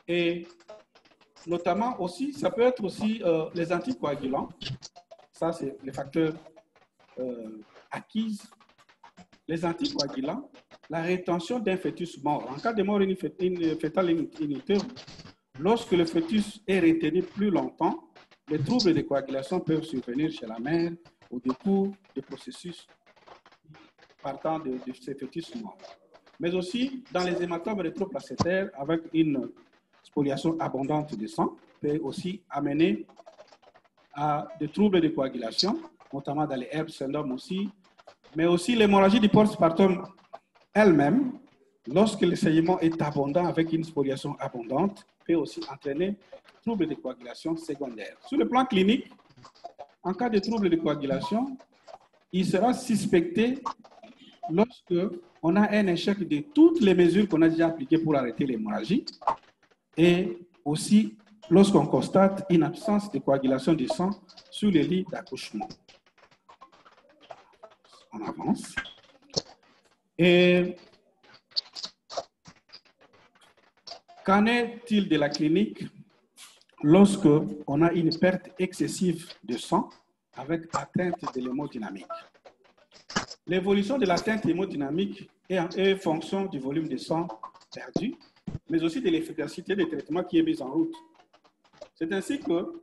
Et notamment aussi, ça peut être aussi les anticoagulants. Ça, c'est les facteurs acquis. Les anticoagulants, la rétention d'un fœtus mort. En cas de mort fœtale in utero, lorsque le fœtus est retenu plus longtemps, les troubles de coagulation peuvent survenir chez la mère au décours du processus partant de ces fœtus morts. Mais aussi dans les hématomes rétroplacentaires avec une spoliation abondante du sang peut aussi amener à des troubles de coagulation, notamment dans les Herpes syndrome aussi, mais aussi l'hémorragie du postpartum elle-même, lorsque le saignement est abondant avec une spoliation abondante, peut aussi entraîner troubles de coagulation secondaires. Sur le plan clinique, en cas de troubles de coagulation, il sera suspecté lorsque on a un échec de toutes les mesures qu'on a déjà appliquées pour arrêter l'hémorragie et aussi lorsqu'on constate une absence de coagulation du sang sur les lits d'accouchement. On avance. Et qu'en est-il de la clinique lorsque on a une perte excessive de sang avec atteinte de l'hémodynamique? L'évolution de l'atteinte hémodynamique est fonction du volume de sang perdu, mais aussi de l'efficacité des traitements qui est mise en route. C'est ainsi que,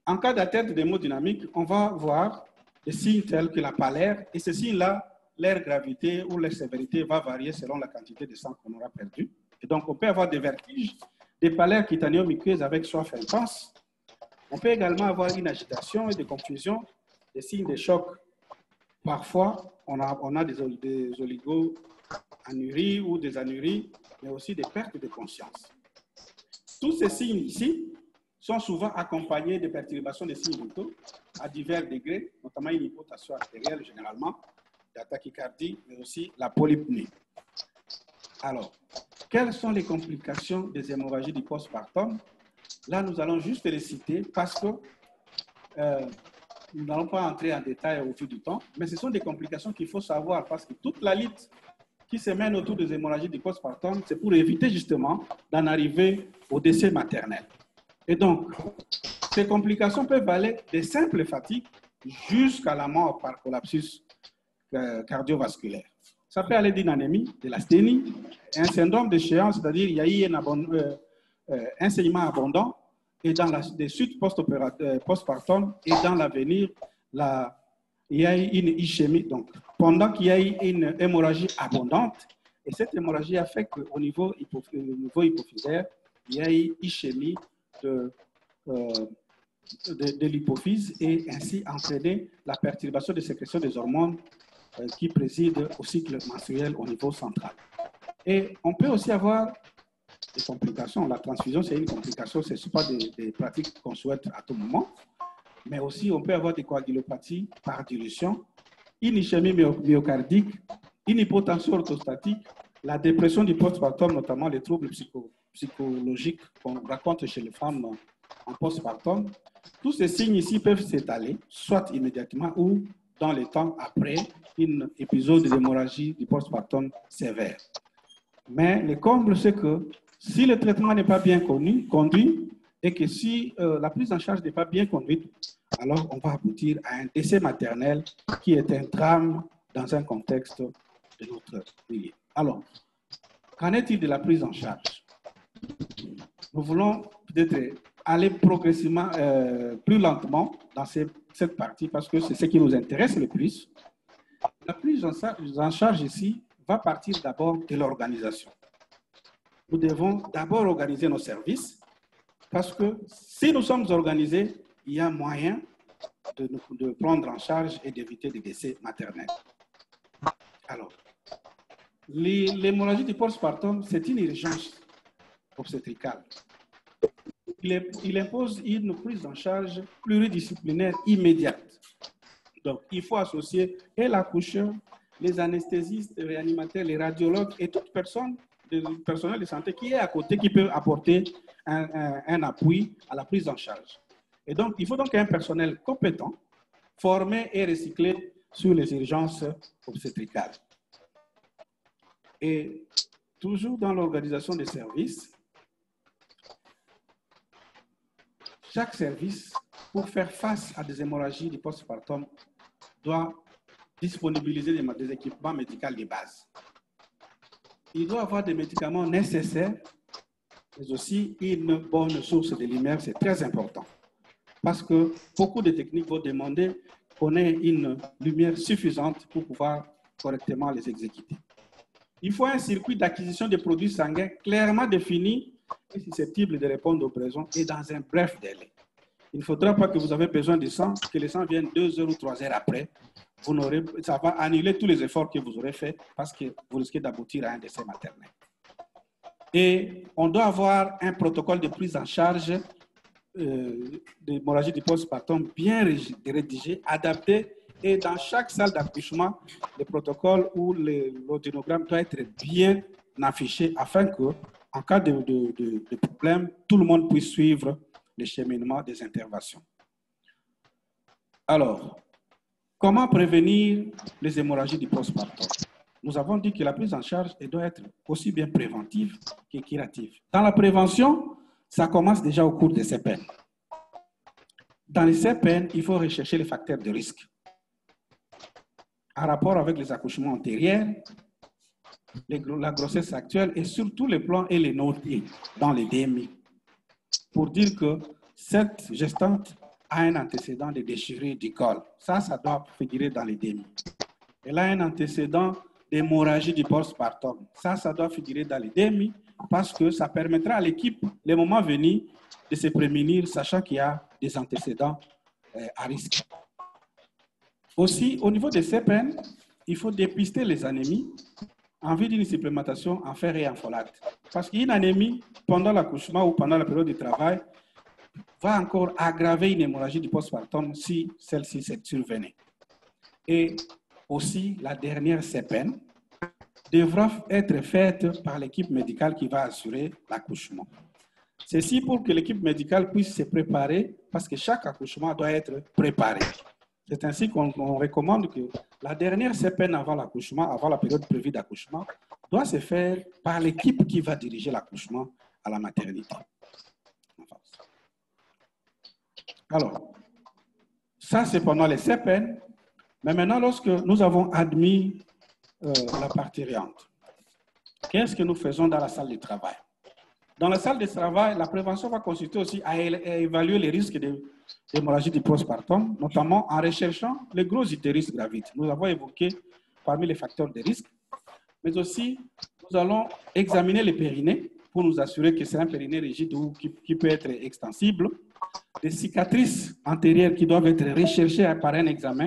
en cas d'atteinte d'hémodynamique, on va voir des signes tels que la pâleur, et ces signes-là, leur gravité ou leur sévérité va varier selon la quantité de sang qu'on aura perdu. Et donc, on peut avoir des vertiges, des pâleurs cutanéo-muqueuses avec soif intense. On peut également avoir une agitation et des confusions, des signes de choc. Parfois, on a des oligo-anuries ou des anuries, mais aussi des pertes de conscience. Tous ces signes ici sont souvent accompagnés de perturbations des signes vitaux à divers degrés, notamment une hypotension artérielle généralement, la tachycardie, mais aussi la polypnée. Alors, quelles sont les complications des hémorragies du postpartum? Là, nous allons juste les citer parce que nous n'allons pas entrer en détail au fil du temps, mais ce sont des complications qu'il faut savoir parce que toute la lutte qui se mène autour des hémorragies du postpartum, c'est pour éviter justement d'en arriver au décès maternel. Et donc, ces complications peuvent aller des simples fatigues jusqu'à la mort par collapsus cardiovasculaire. Ça peut aller d'une anémie, de l'asthénie, un syndrome d'échéance, c'est-à-dire il y a eu un saignement abondant, et dans les suites postpartum et dans l'avenir, il y a eu une ischémie. Donc, pendant qu'il y a eu une hémorragie abondante, et cette hémorragie a fait qu'au niveau hypophysaire, il y a eu ischémie de l'hypophyse et ainsi entraîner la perturbation de sécrétion des hormones qui président au cycle menstruel au niveau central. Et on peut aussi avoir des complications. La transfusion, c'est une complication, ce ne sont pas des pratiques qu'on souhaite à tout moment, mais aussi on peut avoir des coagulopathies par dilution, une ischémie myocardique, une hypotension orthostatique, la dépression du postpartum, notamment les troubles psychologiques qu'on raconte chez les femmes en postpartum. Tous ces signes ici peuvent s'étaler, soit immédiatement ou dans le temps après un épisode d'hémorragie du postpartum sévère. Mais le comble, c'est que si le traitement n'est pas bien conduit et que si la prise en charge n'est pas bien conduite, alors on va aboutir à un décès maternel qui est un drame dans un contexte de notre milieu. Alors, qu'en est-il de la prise en charge? Nous voulons peut-être aller progressivement plus lentement dans cette partie parce que c'est ce qui nous intéresse le plus. La prise en charge ici va partir d'abord de l'organisation. Nous devons d'abord organiser nos services parce que si nous sommes organisés, il y a moyen de prendre en charge et d'éviter des décès maternels. Alors, l'hémorragie du postpartum, c'est une urgence obstétricale. Il impose une prise en charge pluridisciplinaire immédiate. Donc, il faut associer et l'accoucheur, les anesthésistes, les réanimateurs, les radiologues et toute personne, le personnel de santé qui est à côté, qui peut apporter un appui à la prise en charge. Et donc, il faut donc un personnel compétent, formé et recyclé sur les urgences obstétricales. Et toujours dans l'organisation des services, chaque service, pour faire face à des hémorragies du postpartum, doit disponibiliser des équipements médicaux de base. Il doit avoir des médicaments nécessaires, mais aussi une bonne source de lumière, c'est très important. Parce que beaucoup de techniques vont demander qu'on ait une lumière suffisante pour pouvoir correctement les exécuter. Il faut un circuit d'acquisition de produits sanguins clairement défini et susceptible de répondre aux besoins et dans un bref délai. Il ne faudra pas que vous avez besoin de sang, que le sang vienne 2 heures ou 3 heures après. Ça va annuler tous les efforts que vous aurez faits parce que vous risquez d'aboutir à un décès maternel. Et on doit avoir un protocole de prise en charge d'hémorragie du postpartum bien rédigé, adapté, et dans chaque salle d'accouchement, le protocole ou l'audiogramme doit être bien affiché afin que, en cas de problème, tout le monde puisse suivre le cheminement des interventions. Alors, comment prévenir les hémorragies du postpartum? Nous avons dit que la prise en charge doit être aussi bien préventive que curative. Dans la prévention, ça commence déjà au cours des CPN. Dans les CPN, il faut rechercher les facteurs de risque en rapport avec les accouchements antérieurs, la grossesse actuelle et surtout les plans et les notés dans les DMI. Pour dire que cette gestante a un antécédent de déchirure du col. Ça doit figurer dans les DMI. Elle a un antécédent d'hémorragie du postpartum. Ça doit figurer dans les DMI parce que ça permettra à l'équipe, le moment venu, de se prémunir, sachant qu'il y a des antécédents à risque. Aussi, au niveau des CPN, il faut dépister les anémies en vue d'une supplémentation en fer et en folate. Parce qu'une anémie, pendant l'accouchement ou pendant la période de travail, va encore aggraver une hémorragie du postpartum si celle-ci survenait. Et aussi, la dernière CPN devra être faite par l'équipe médicale qui va assurer l'accouchement. Ceci pour que l'équipe médicale puisse se préparer, parce que chaque accouchement doit être préparé. C'est ainsi qu'on recommande que la dernière CPN avant l'accouchement, avant la période prévue d'accouchement, doit se faire par l'équipe qui va diriger l'accouchement à la maternité. Alors, ça c'est pendant les CPN, mais maintenant lorsque nous avons admis la parturiente, qu'est-ce que nous faisons dans la salle de travail? Dans la salle de travail, la prévention va consister aussi à évaluer les risques d'hémorragie du postpartum, notamment en recherchant les gros utérus gravides. Nous avons évoqué parmi les facteurs de risque, mais aussi nous allons examiner les périnées pour nous assurer que c'est un périnée rigide ou qui peut être extensible, des cicatrices antérieures qui doivent être recherchées par un examen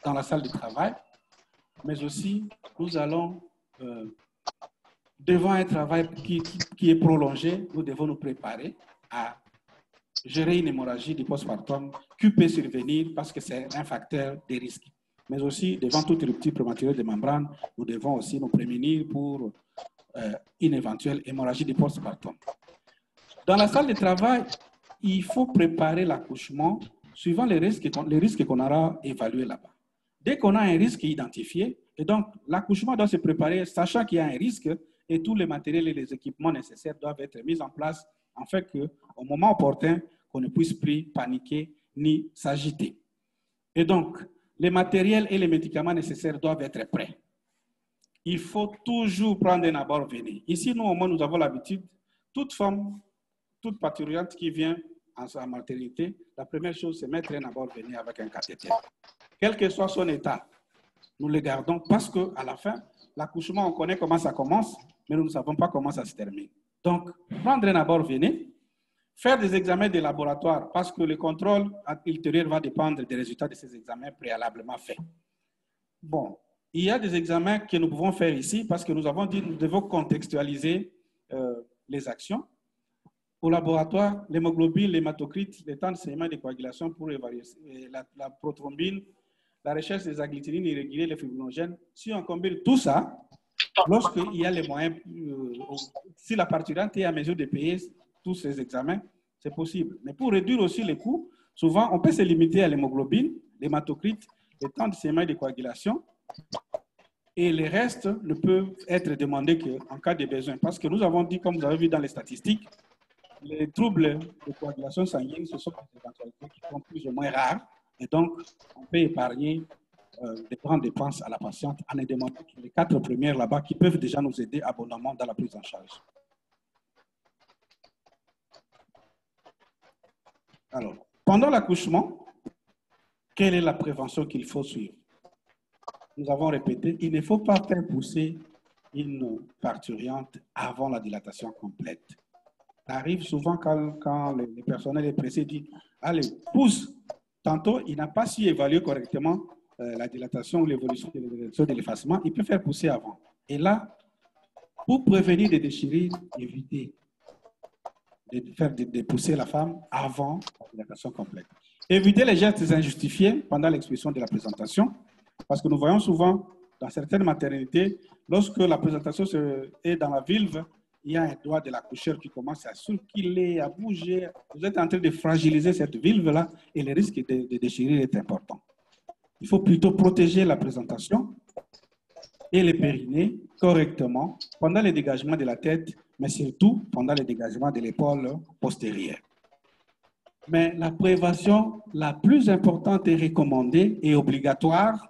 dans la salle de travail, mais aussi nous allons devant un travail qui est prolongé, nous devons nous préparer à gérer une hémorragie du postpartum qui peut survenir parce que c'est un facteur de risque. Mais aussi, devant toute rupture prématurée des membranes, nous devons aussi nous prémunir pour une éventuelle hémorragie du postpartum. Dans la salle de travail, il faut préparer l'accouchement suivant les risques qu'on aura évalués là-bas. Dès qu'on a un risque identifié, et donc l'accouchement doit se préparer sachant qu'il y a un risque, et tous les matériels et les équipements nécessaires doivent être mis en place afin qu'au moment opportun, qu'on ne puisse plus paniquer ni s'agiter. Et donc, les matériels et les médicaments nécessaires doivent être prêts. Il faut toujours prendre un abord venir. Ici, nous, au moins, nous avons l'habitude, toute femme, toute parturiente qui vient en sa maternité, la première chose, c'est mettre un abord venir avec un cathéter. Quel que soit son état, nous le gardons parce qu'à la fin, l'accouchement, on connaît comment ça commence, mais nous ne savons pas comment ça se termine. Donc, prendre un abord venir, faire des examens de laboratoire parce que le contrôle ultérieur va dépendre des résultats de ces examens préalablement faits. Bon, il y a des examens que nous pouvons faire ici parce que nous avons dit que nous devons contextualiser les actions. Au laboratoire, l'hémoglobine, l'hématocrit, les temps de saignement de coagulation pour évaluer la prothrombine, la recherche des agglutinines irrégulières, les fibrinogènes. Si on combine tout ça, lorsqu'il y a les moyens, si la parturiente est à mesure de payer tous ces examens, c'est possible. Mais pour réduire aussi les coûts, souvent, on peut se limiter à l'hémoglobine, l'hématocrit, les temps de saignement et de coagulation. Et les restes ne peuvent être demandés qu'en cas de besoin. Parce que nous avons dit, comme vous avez vu dans les statistiques, les troubles de coagulation sanguine, ce sont des éventualités qui sont plus ou moins rares. Et donc, on peut épargner des grandes dépenses à la patiente en demandant les 4 premières là-bas qui peuvent déjà nous aider abondamment dans la prise en charge. Alors, pendant l'accouchement, quelle est la prévention qu'il faut suivre? Nous avons répété, il ne faut pas faire pousser une parturiente avant la dilatation complète. Ça arrive souvent quand le personnel est pressé, dit, allez, pousse. Tantôt, il n'a pas su évaluer correctement la dilatation ou l'évolution de l'effacement. Il peut faire pousser avant. Et là, pour prévenir des déchirures, évitez de pousser la femme avant la dilatation complète. Évitez les gestes injustifiés pendant l'expression de la présentation, parce que nous voyons souvent dans certaines maternités, lorsque la présentation est dans la vulve, il y a un doigt de l'accoucheur qui commence à circuler, à bouger. Vous êtes en train de fragiliser cette vulve-là et le risque de déchirure est important. Il faut plutôt protéger la présentation et le périnée correctement pendant le dégagement de la tête, mais surtout pendant le dégagement de l'épaule postérieure. Mais la prévention la plus importante et recommandée et obligatoire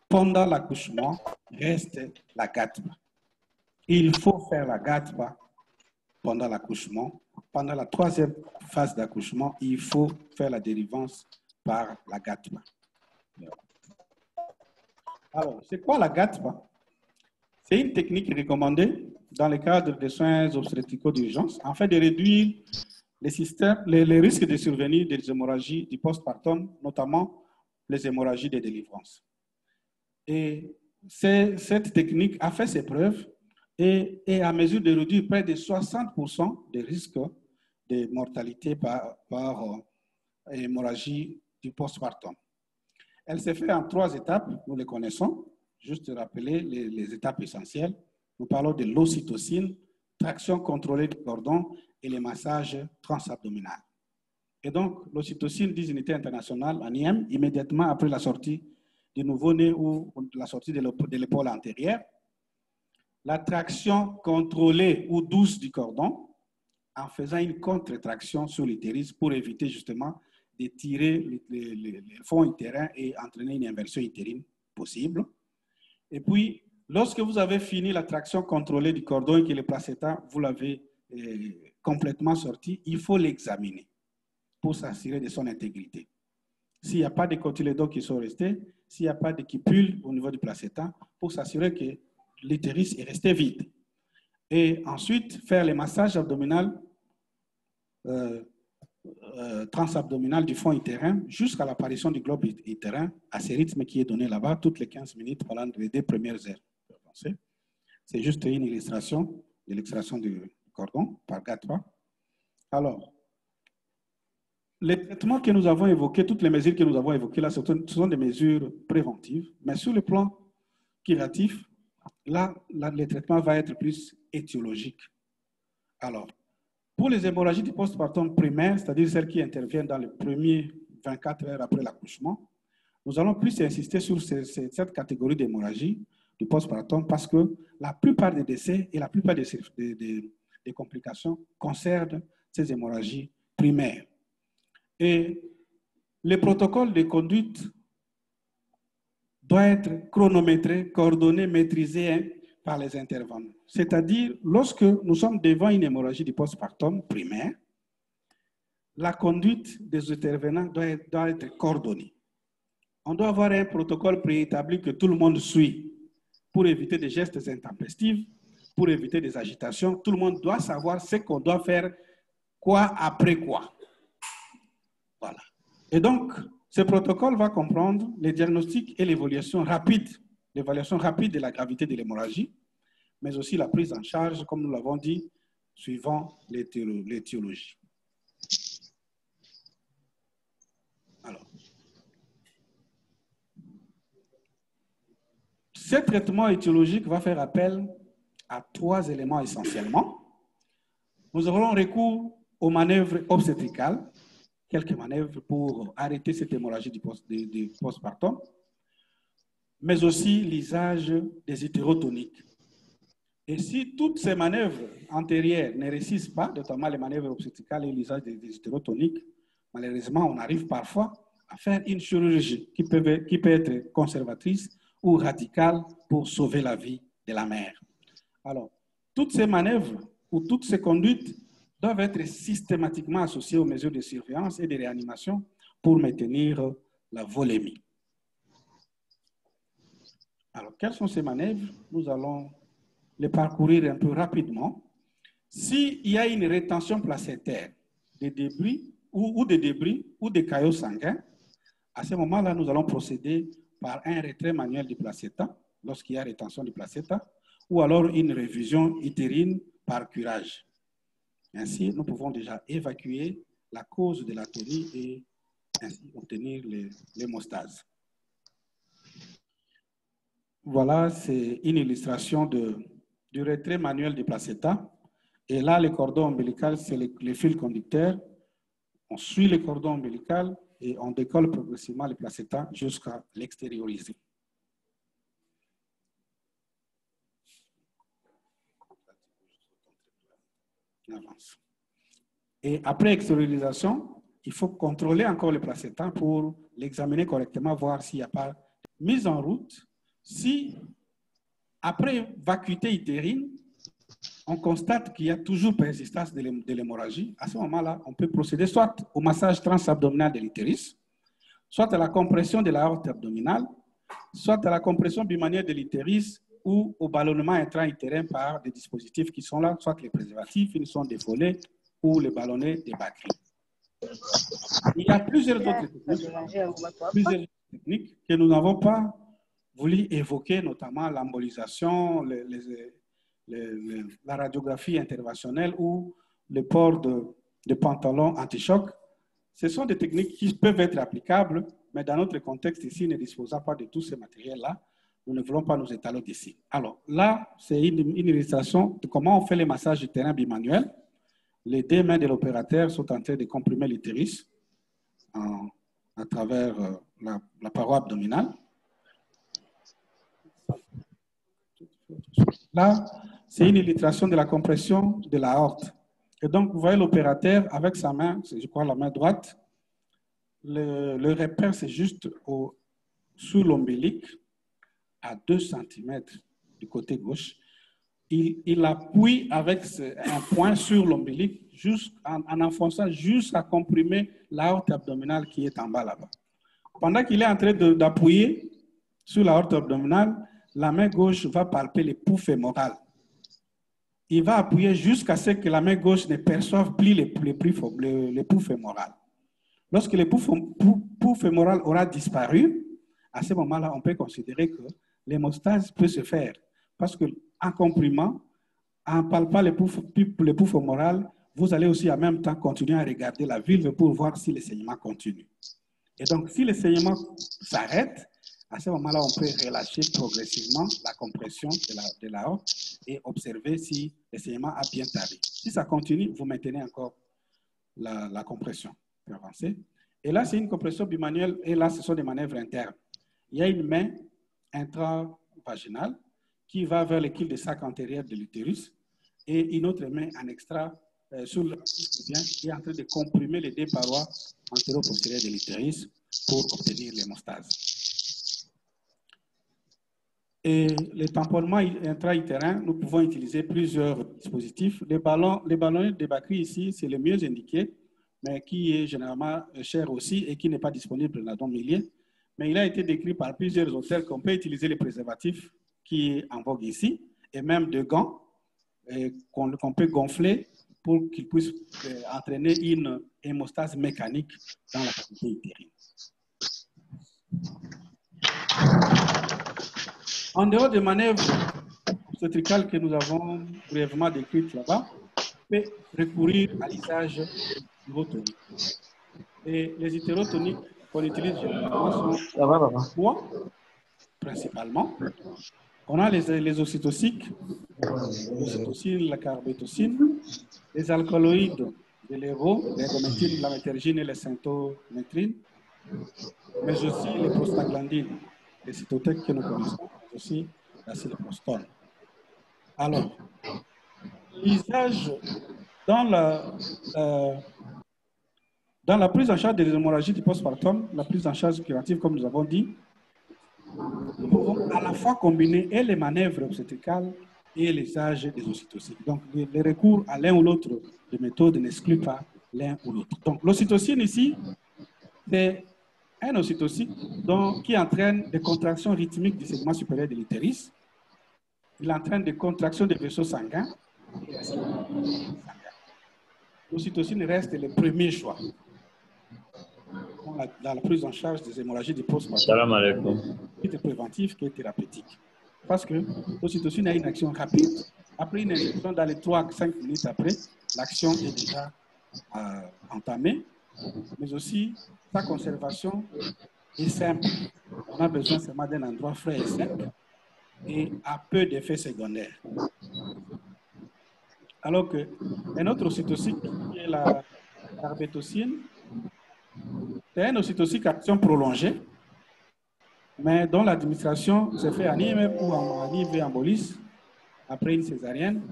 pendant l'accouchement reste la GATBA. Il faut faire la GATBA pendant l'accouchement. Pendant la 3e phase d'accouchement, il faut faire la dérivance par la GATBA. Alors, c'est quoi la GATBA? C'est une technique recommandée dans le cadre des soins obstétricaux d'urgence afin de réduire les risques de survenir des hémorragies du postpartum, notamment les hémorragies de délivrance. Et cette technique a fait ses preuves et est à mesure de réduire près de 60% des risques de mortalité par hémorragie du postpartum. Elle s'est faite en 3 étapes, nous les connaissons. Juste rappeler les étapes essentielles. Nous parlons de l'ocytocine, traction contrôlée du cordon et les massages transabdominaux. Et donc, l'ocytocine, 10 unités internationales en IM, immédiatement après la sortie du nouveau-né ou la sortie de l'épaule antérieure. La traction contrôlée ou douce du cordon en faisant une contre-traction sur l'utérus pour éviter justement de tirer le fond utérin et entraîner une inversion utérine possible. Et puis, lorsque vous avez fini la traction contrôlée du cordon et que le placenta, vous l'avez complètement sorti, il faut l'examiner pour s'assurer de son intégrité. S'il n'y a pas de cotylédones qui sont restés, s'il n'y a pas de quipules au niveau du placenta, pour s'assurer que l'utérus est resté vide. Et ensuite, faire les massages abdominaux, transabdominal du fond utérin jusqu'à l'apparition du globe utérin à ce rythme qui est donné là-bas toutes les 15 minutes pendant les 2 premières heures. C'est juste une illustration de l'extraction du cordon par GATBA. Alors, les traitements que nous avons évoqués, toutes les mesures que nous avons évoquées là, ce sont des mesures préventives, mais sur le plan curatif, là, le traitement va être plus étiologique. Alors, pour les hémorragies du postpartum primaire, c'est-à-dire celles qui interviennent dans les premiers 24 heures après l'accouchement, nous allons plus insister sur cette catégorie d'hémorragie du postpartum parce que la plupart des décès et la plupart des complications concernent ces hémorragies primaires. Et le protocole de conduite doit être chronométré, coordonné, maîtrisé par les intervenants. C'est-à-dire, lorsque nous sommes devant une hémorragie du postpartum primaire, la conduite des intervenants doit être coordonnée. On doit avoir un protocole préétabli que tout le monde suit pour éviter des gestes intempestifs, pour éviter des agitations. Tout le monde doit savoir ce qu'on doit faire, quoi après quoi. Voilà. Et donc, ce protocole va comprendre les diagnostics et l'évaluation rapide de la gravité de l'hémorragie, mais aussi la prise en charge, comme nous l'avons dit, suivant l'étiologie. Alors, ce traitement étiologique va faire appel à 3 éléments essentiellement. Nous aurons recours aux manœuvres obstétricales, quelques manœuvres pour arrêter cette hémorragie du postpartum. mais aussi l'usage des hétérotoniques. Et si toutes ces manœuvres antérieures ne réussissent pas, notamment les manœuvres obstétricales et l'usage des hétérotoniques, malheureusement, on arrive parfois à faire une chirurgie qui peut être conservatrice ou radicale pour sauver la vie de la mère. Alors, toutes ces manœuvres ou toutes ces conduites doivent être systématiquement associées aux mesures de surveillance et de réanimation pour maintenir la volémie. Alors, quelles sont ces manœuvres? Nous allons les parcourir un peu rapidement. S'il y a une rétention placentaire des débris ou des débris ou des caillots sanguins, à ce moment-là, nous allons procéder par un retrait manuel du placenta, lorsqu'il y a rétention du placenta, ou alors une révision utérine par curage. Ainsi, nous pouvons déjà évacuer la cause de l'atonie et ainsi obtenir l'hémostase. Voilà, c'est une illustration du retrait manuel du placenta. Et là, le cordon ombilical, c'est le fil conducteur. On suit le cordon ombilical et on décolle progressivement le placenta jusqu'à l'extérioriser. Avance. Et après extériorisation, il faut contrôler encore le placenta pour l'examiner correctement, voir s'il n'y a pas de mise en route. Si, après vacuité utérine, on constate qu'il y a toujours persistance de l'hémorragie, à ce moment-là, on peut procéder soit au massage transabdominal de l'utérus, soit à la compression de la aorte abdominale, soit à la compression bimanuelle de l'utérus ou au ballonnement intra-utérin par des dispositifs qui sont là, soit les préservatifs, ils sont des follets ou les ballonnets des bacries. Il y a plusieurs autres techniques que nous n'avons pas voulu évoquer, notamment l'embolisation, la radiographie interventionnelle ou le port de pantalons anti-choc. Ce sont des techniques qui peuvent être applicables, mais dans notre contexte ici, ne disposant pas de tous ces matériels-là, nous ne voulons pas nous étaler d'ici. Alors là, c'est une illustration de comment on fait les massages du terrain bimanuel. Les deux mains de l'opérateur sont en train de comprimer l'utérus à travers la paroi abdominale. Là, c'est une illustration de la compression de la aorte. Et donc, vous voyez l'opérateur avec sa main, je crois la main droite, le repère, c'est juste sous l'ombilique, à 2 cm du côté gauche. Il appuie avec un point sur l'ombilique en enfonçant jusqu'à comprimer l'aorte abdominale qui est en bas là-bas. Pendant qu'il est en train d'appuyer sur l'aorte abdominale, la main gauche va palper les poux fémorales. Il va appuyer jusqu'à ce que la main gauche ne perçoive plus les poux fémorales. Lorsque les poux fémorales aura disparu, à ce moment-là, on peut considérer que l'hémostase peut se faire. Parce qu'en comprimant, en palpant les poux fémorales, vous allez aussi en même temps continuer à regarder la vulve pour voir si le saignement continue. Et donc, si le saignement s'arrête, à ce moment-là, on peut relâcher progressivement la compression de la haute et observer si le saignement a bien taré. Si ça continue, vous maintenez encore la compression. On peut avancer. Et là, c'est une compression bimanuelle et là, ce sont des manœuvres internes. Il y a une main intravaginale qui va vers le cul-de-sac antérieur de l'utérus et une autre main en extra sur le qui est en train de comprimer les deux parois antéro-postérieures de l'utérus pour obtenir l'hémostase. Et le tamponnement intra-utérin, nous pouvons utiliser plusieurs dispositifs. Les ballonnets de Bakri ici, c'est le mieux indiqué, mais qui est généralement cher aussi et qui n'est pas disponible dans le milieu. Mais il a été décrit par plusieurs auteurs qu'on peut utiliser les préservatifs qui est en vogue ici, et même de gants qu'on peut gonfler pour qu'ils puissent entraîner une hémostase mécanique dans la cavité utérine. En dehors des manœuvres obstétricales que nous avons brièvement décrites là-bas, on peut recourir à l'usage hétérotonique. Et les hétérotoniques qu'on utilise généralement sont trois, principalement. On a les ocytociques, l'ocytocine, la carbétocine, les alcaloïdes de l'héro, l'ergométine, la métergine et les synthométrines, mais aussi les prostaglandines. les cytotèques que nous connaissons, mais aussi l'acylprostol. Alors, l'usage dans la prise en charge des hémorragies du postpartum, la prise en charge curative, comme nous avons dit, nous pouvons à la fois combiner et les manœuvres obstétricales et l'usage des ocytocines. Donc, les recours à l'un ou l'autre de méthode n'excluent pas l'un ou l'autre. Donc, l'ocytocine ici, c'est un ocytocine qui entraîne des contractions rythmiques du segment supérieur de l'utérus. Il entraîne des contractions des vaisseaux sanguins. L'ocytocine reste le premier choix dans la prise en charge des hémorragies du postpartum, qui est préventif, qui est thérapeutique. Parce que l'ocytocine a une action rapide. Après une injection, dans les 3-5 minutes après, l'action est déjà entamée, mais aussi sa conservation est simple. On a besoin seulement d'un endroit frais et sec et à peu d'effets secondaires. Alors qu'un autre ocytocine, qui est la carbétocine, c'est un ocytocine à action prolongée, mais dont l'administration se fait en IMF ou en IV embolis après une césarienne.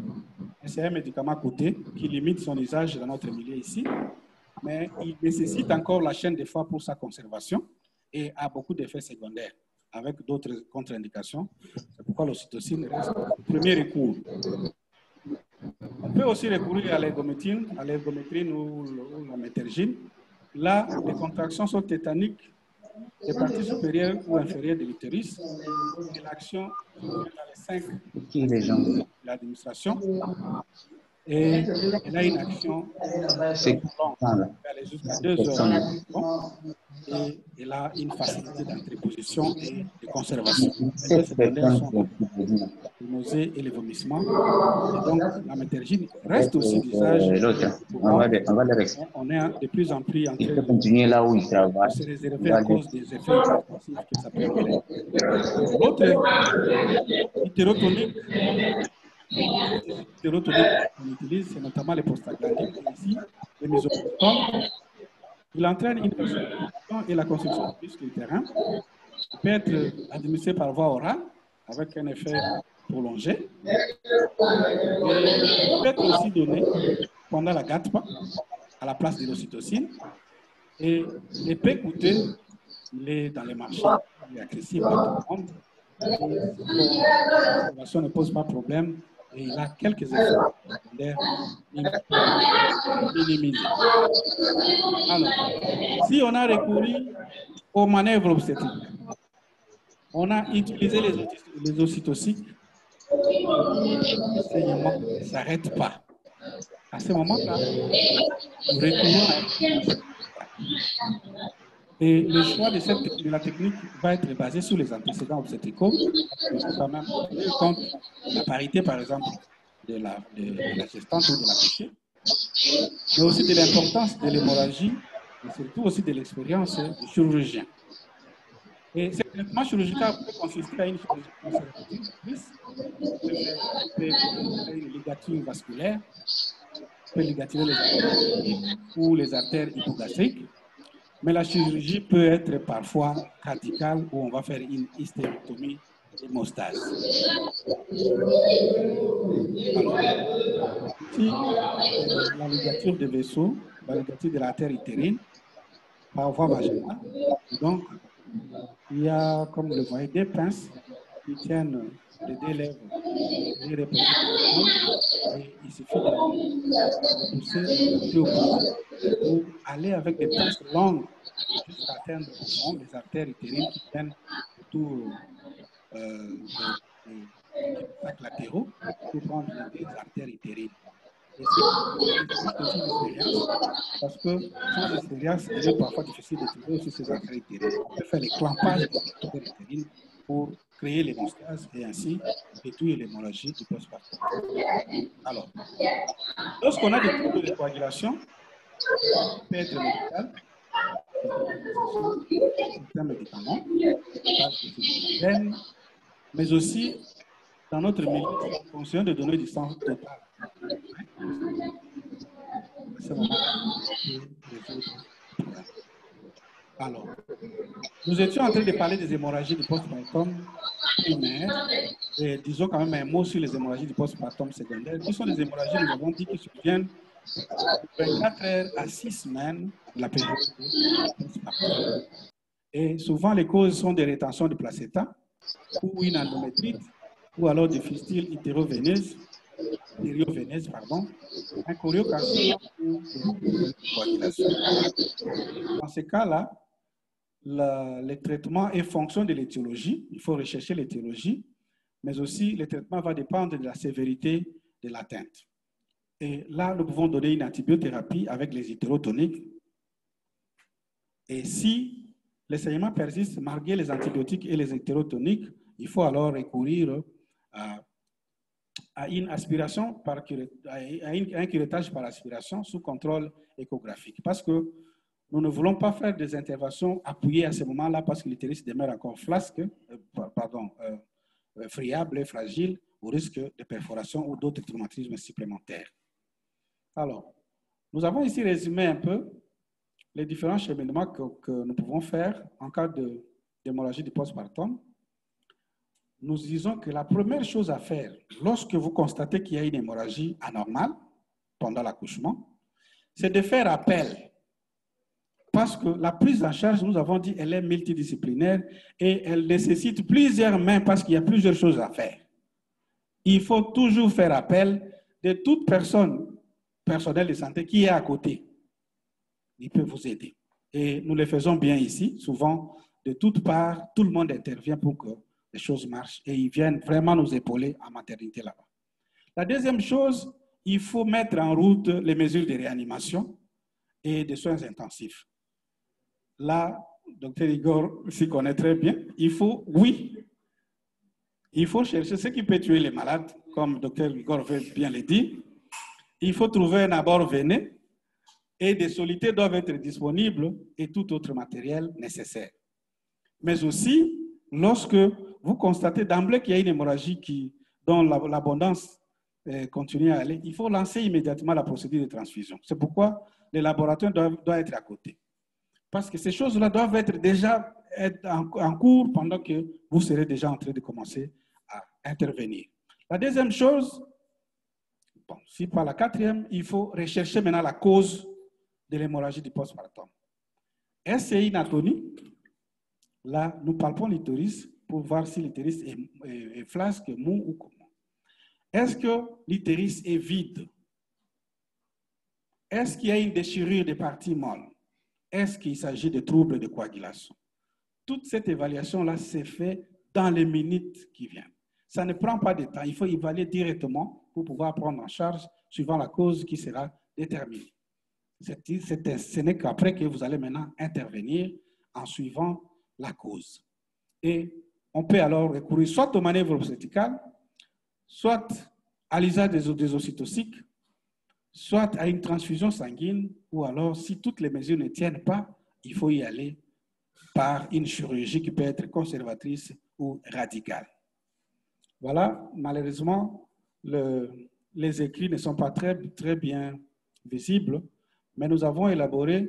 C'est un médicament coûteux qui limite son usage dans notre milieu ici, mais il nécessite encore la chaîne de fois pour sa conservation et a beaucoup d'effets secondaires avec d'autres contre-indications. C'est pourquoi l'ocytocine reste le premier recours. On peut aussi recourir à l'ergométrine ou la métergine. Là, les contractions sont tétaniques des parties supérieures ou inférieures de l'utérus. Et l'action dans les 5 de l'administration. Et elle a une action longue, jusqu'à 2 heures. Et elle a une facilité d'entreposition et de conservation. Les effets secondaires sont les nausées et les vomissements. Et donc, la métergine reste aussi d'usage. On est de plus en plus en train de se réserver à cause des effets hypertensifs que ça peut donner. L'autre hétérotonique qu'on utilise, c'est notamment les prostaglandines, et ici, les misoprostol. Il entraîne une vascularisation et la construction du muscle utérin. Il peut être administré par voie orale avec un effet prolongé. Et il peut être aussi donné pendant la GATPA à la place de l'ocytocine. Et l'épée coûteux, il est dans les marchés, il est accessible à tout le monde. Et la conservation ne pose pas de problème et il a quelques effets secondaires minimisés. Alors, si on a recouru aux manœuvres obstétriques, on a utilisé les ocytocines, le saignement ne s'arrête pas. À ce moment-là, nous recourons à et le choix de la technique va être basé sur les antécédents obstétricaux. Il faut quand même tenir compte de la parité, par exemple, de la gestante ou de l'accouchée, mais aussi de l'importance de l'hémorragie et surtout aussi de l'expérience du chirurgien. Et ce traitement chirurgical peut consister à une chirurgie conservatrice, peut faire une ligature vasculaire, peut ligaturer les artères ou les artères hypogastriques. Mais la chirurgie peut être parfois radicale où on va faire une hystérectomie d'hémostase. Alors, ici, la ligature des vaisseaux, la ligature de l'artère utérine par voie vaginale. Donc, il y a, comme vous le voyez, des pinces qui tiennent les deux lèvres et il suffit de pousser côté opposé pour aller avec des pinces longues jusqu'à atteindre au fond les artères utérines qui tiennent autour des sacs latéraux pour prendre les artères utérines. Et c'est aussi une expérience parce que sans expérience, il est parfois difficile de trouver aussi ces artères utérines. On peut faire les clampages des artères utérines pour créer l'hémostase et ainsi réduire l'hémorragie du postpartum. Alors, lorsqu'on a des troubles de coagulation, ça peut être médical, certains médicaments, mais aussi dans notre milieu, c'est conseillé de donner du sang total. À ce moment-là, on peut résoudre le problème. Alors, Nous étions en train de parler des hémorragies du postpartum primaire, et disons quand même un mot sur les hémorragies du postpartum secondaire, qui sont des hémorragies, nous avons dit, qui surviennent de 24 heures à 6 semaines de la période postpartum. Et souvent, les causes sont des rétentions de placenta, ou une endométrite, ou alors des fistules utero-veineuses, pardon, un choriocarcinome ou des coagulations. Dans ces cas-là, le traitement est fonction de l'étiologie. Il faut rechercher l'étiologie, mais aussi le traitement va dépendre de la sévérité de l'atteinte. Et là, nous pouvons donner une antibiothérapie avec les hétérotoniques. Et si les saignements persistent malgré les antibiotiques et les hétérotoniques, il faut alors recourir à une aspiration à un curettage par aspiration sous contrôle échographique. Parce que nous ne voulons pas faire des interventions appuyées à ce moment-là parce que l'utérus demeure encore friable et fragile au risque de perforation ou d'autres traumatismes supplémentaires. Alors, nous avons ici résumé un peu les différents cheminements que nous pouvons faire en cas d'hémorragie du postpartum. Nous disons que la première chose à faire, lorsque vous constatez qu'il y a une hémorragie anormale pendant l'accouchement, c'est de faire appel. Parce que la prise en charge, nous avons dit, elle est multidisciplinaire et elle nécessite plusieurs mains parce qu'il y a plusieurs choses à faire. Il faut toujours faire appel de toute personnel de santé qui est à côté. Il peut vous aider. Et nous le faisons bien ici. Souvent, de toutes parts, tout le monde intervient pour que les choses marchent et ils viennent vraiment nous épauler en maternité là-bas. La deuxième chose, il faut mettre en route les mesures de réanimation et de soins intensifs. Là, Dr Igor s'y connaît très bien. Il faut chercher ce qui peut tuer les malades, comme Dr Igor veut bien le dire. Il faut trouver un abord veineux et des solutés doivent être disponibles et tout autre matériel nécessaire. Mais aussi, lorsque vous constatez d'emblée qu'il y a une hémorragie dont l'abondance continue à aller, il faut lancer immédiatement la procédure de transfusion. C'est pourquoi les laboratoires doivent être à côté. Parce que ces choses-là doivent être déjà en cours pendant que vous serez déjà en train de commencer à intervenir. La deuxième chose, bon, si pas la quatrième, il faut rechercher maintenant la cause de l'hémorragie du postpartum. Est-ce que c'est une atonie? Là, nous palpons l'utérus pour voir si l'utérus est flasque, mou ou comment. Est-ce que l'utérus est vide? Est-ce qu'il y a une déchirure des parties molles? Est-ce qu'il s'agit de troubles de coagulation? Toute cette évaluation-là s'est faite dans les minutes qui viennent. Ça ne prend pas de temps. Il faut évaluer directement pour pouvoir prendre en charge suivant la cause qui sera déterminée. Ce n'est qu'après que vous allez maintenant intervenir en suivant la cause. Et on peut alors recourir soit aux manœuvres obstétricales, soit à l'usage des ocytociques, soit à une transfusion sanguine, ou alors, si toutes les mesures ne tiennent pas, il faut y aller par une chirurgie qui peut être conservatrice ou radicale. Voilà, malheureusement, les écrits ne sont pas très bien visibles, mais nous avons élaboré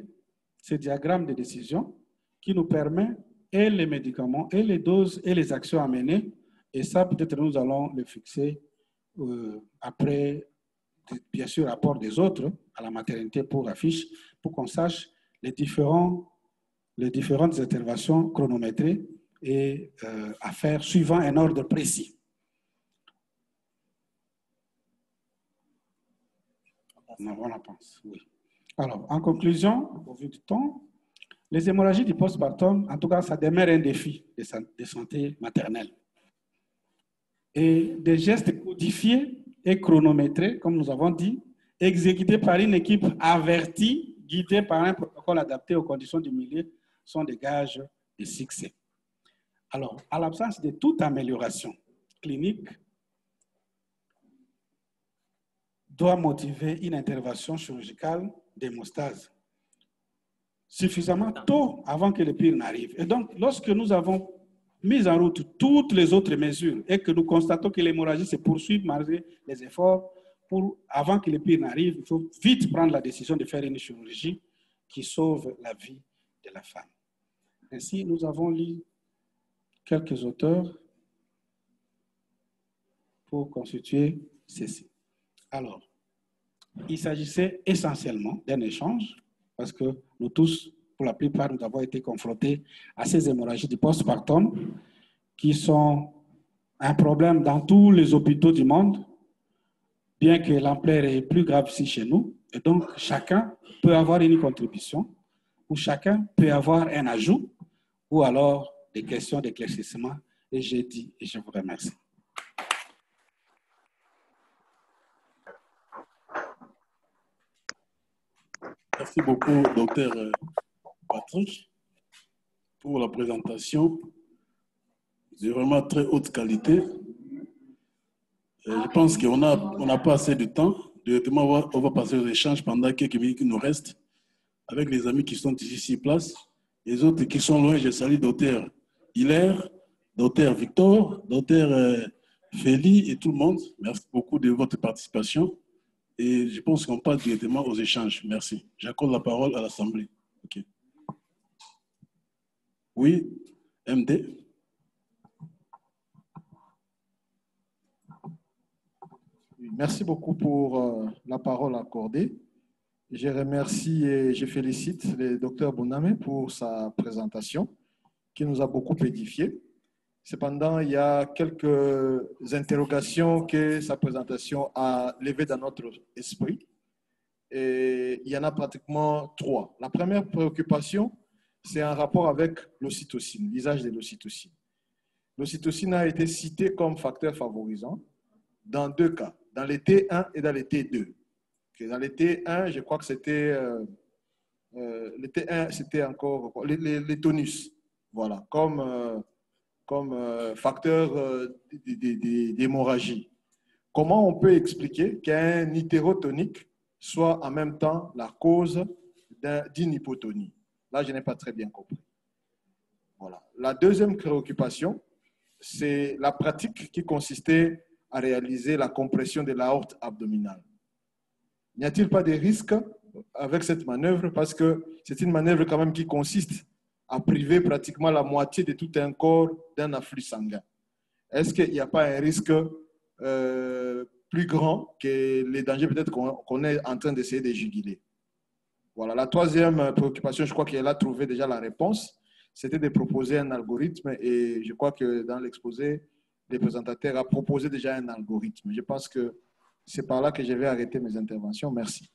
ce diagramme de décision qui nous permet et les médicaments, et les doses, et les actions à mener. Et ça, peut-être nous allons le fixer après, bien sûr, rapport des autres à la maternité pour affiche, pour qu'on sache les différentes interventions chronométrées et à faire suivant un ordre précis. On en pense, oui. Alors, en conclusion, au vu du temps, les hémorragies du postpartum, en tout cas, ça demeure un défi de santé maternelle. Et des gestes codifiés et chronométrés, comme nous avons dit, exécutés par une équipe avertie, guidée par un protocole adapté aux conditions du milieu, sont des gages de succès. Alors, à l'absence de toute amélioration clinique, doit motiver une intervention chirurgicale d'hémostase suffisamment tôt avant que le pire n'arrive. Et donc, lorsque nous avons mis en route toutes les autres mesures et que nous constatons que l'hémorragie se poursuit malgré les efforts, avant que le pire n'arrive, il faut vite prendre la décision de faire une chirurgie qui sauve la vie de la femme. Ainsi, nous avons lu quelques auteurs pour constituer ceci. Alors, il s'agissait essentiellement d'un échange, parce que nous tous, pour la plupart, nous avons été confrontés à ces hémorragies du postpartum qui sont un problème dans tous les hôpitaux du monde, bien que l'ampleur est plus grave ici chez nous. Et donc, chacun peut avoir une contribution, ou chacun peut avoir un ajout, ou alors des questions d'éclaircissement. Et j'ai dit, et je vous remercie. Merci beaucoup, docteur Patrick, pour la présentation. C'est vraiment très haute qualité. Je pense qu'on n'a pas assez de temps. Directement, on va passer aux échanges pendant quelques minutes qui nous restent avec les amis qui sont ici sur place. Les autres qui sont loin, je salue docteur Hilaire, docteur Victor, docteur Félix et tout le monde. Merci beaucoup de votre participation. Et je pense qu'on passe directement aux échanges. Merci. J'accorde la parole à l'Assemblée. Okay. Oui, MD. Merci beaucoup pour la parole accordée. Je remercie et je félicite le docteur Bounamé pour sa présentation qui nous a beaucoup édifiés. Cependant, il y a quelques interrogations que sa présentation a levées dans notre esprit. Et il y en a pratiquement 3. La première préoccupation, c'est en rapport avec l'ocytocine, l'usage de l'ocytocine. L'ocytocine a été citée comme facteur favorisant dans 2 cas, dans les T1 et dans les T2. Dans les T1, je crois que c'était les T1, c'était encore les tonus, voilà, comme facteur d'hémorragie. Comment on peut expliquer qu'un hétérotonique soit en même temps la cause d'une hypotonie? Là, je n'ai pas très bien compris. Voilà. La deuxième préoccupation, c'est la pratique qui consistait à réaliser la compression de l'aorte abdominale. N'y a-t-il pas de risque avec cette manœuvre? Parce que c'est une manœuvre quand même qui consiste à priver pratiquement la moitié de tout un corps d'un afflux sanguin. Est-ce qu'il n'y a pas un risque plus grand que les dangers peut-être qu'on est en train d'essayer de juguler? Voilà. La troisième préoccupation, je crois qu'elle a trouvé déjà la réponse, c'était de proposer un algorithme et je crois que dans l'exposé, le présentateur a proposé déjà un algorithme. Je pense que c'est par là que je vais arrêter mes interventions. Merci.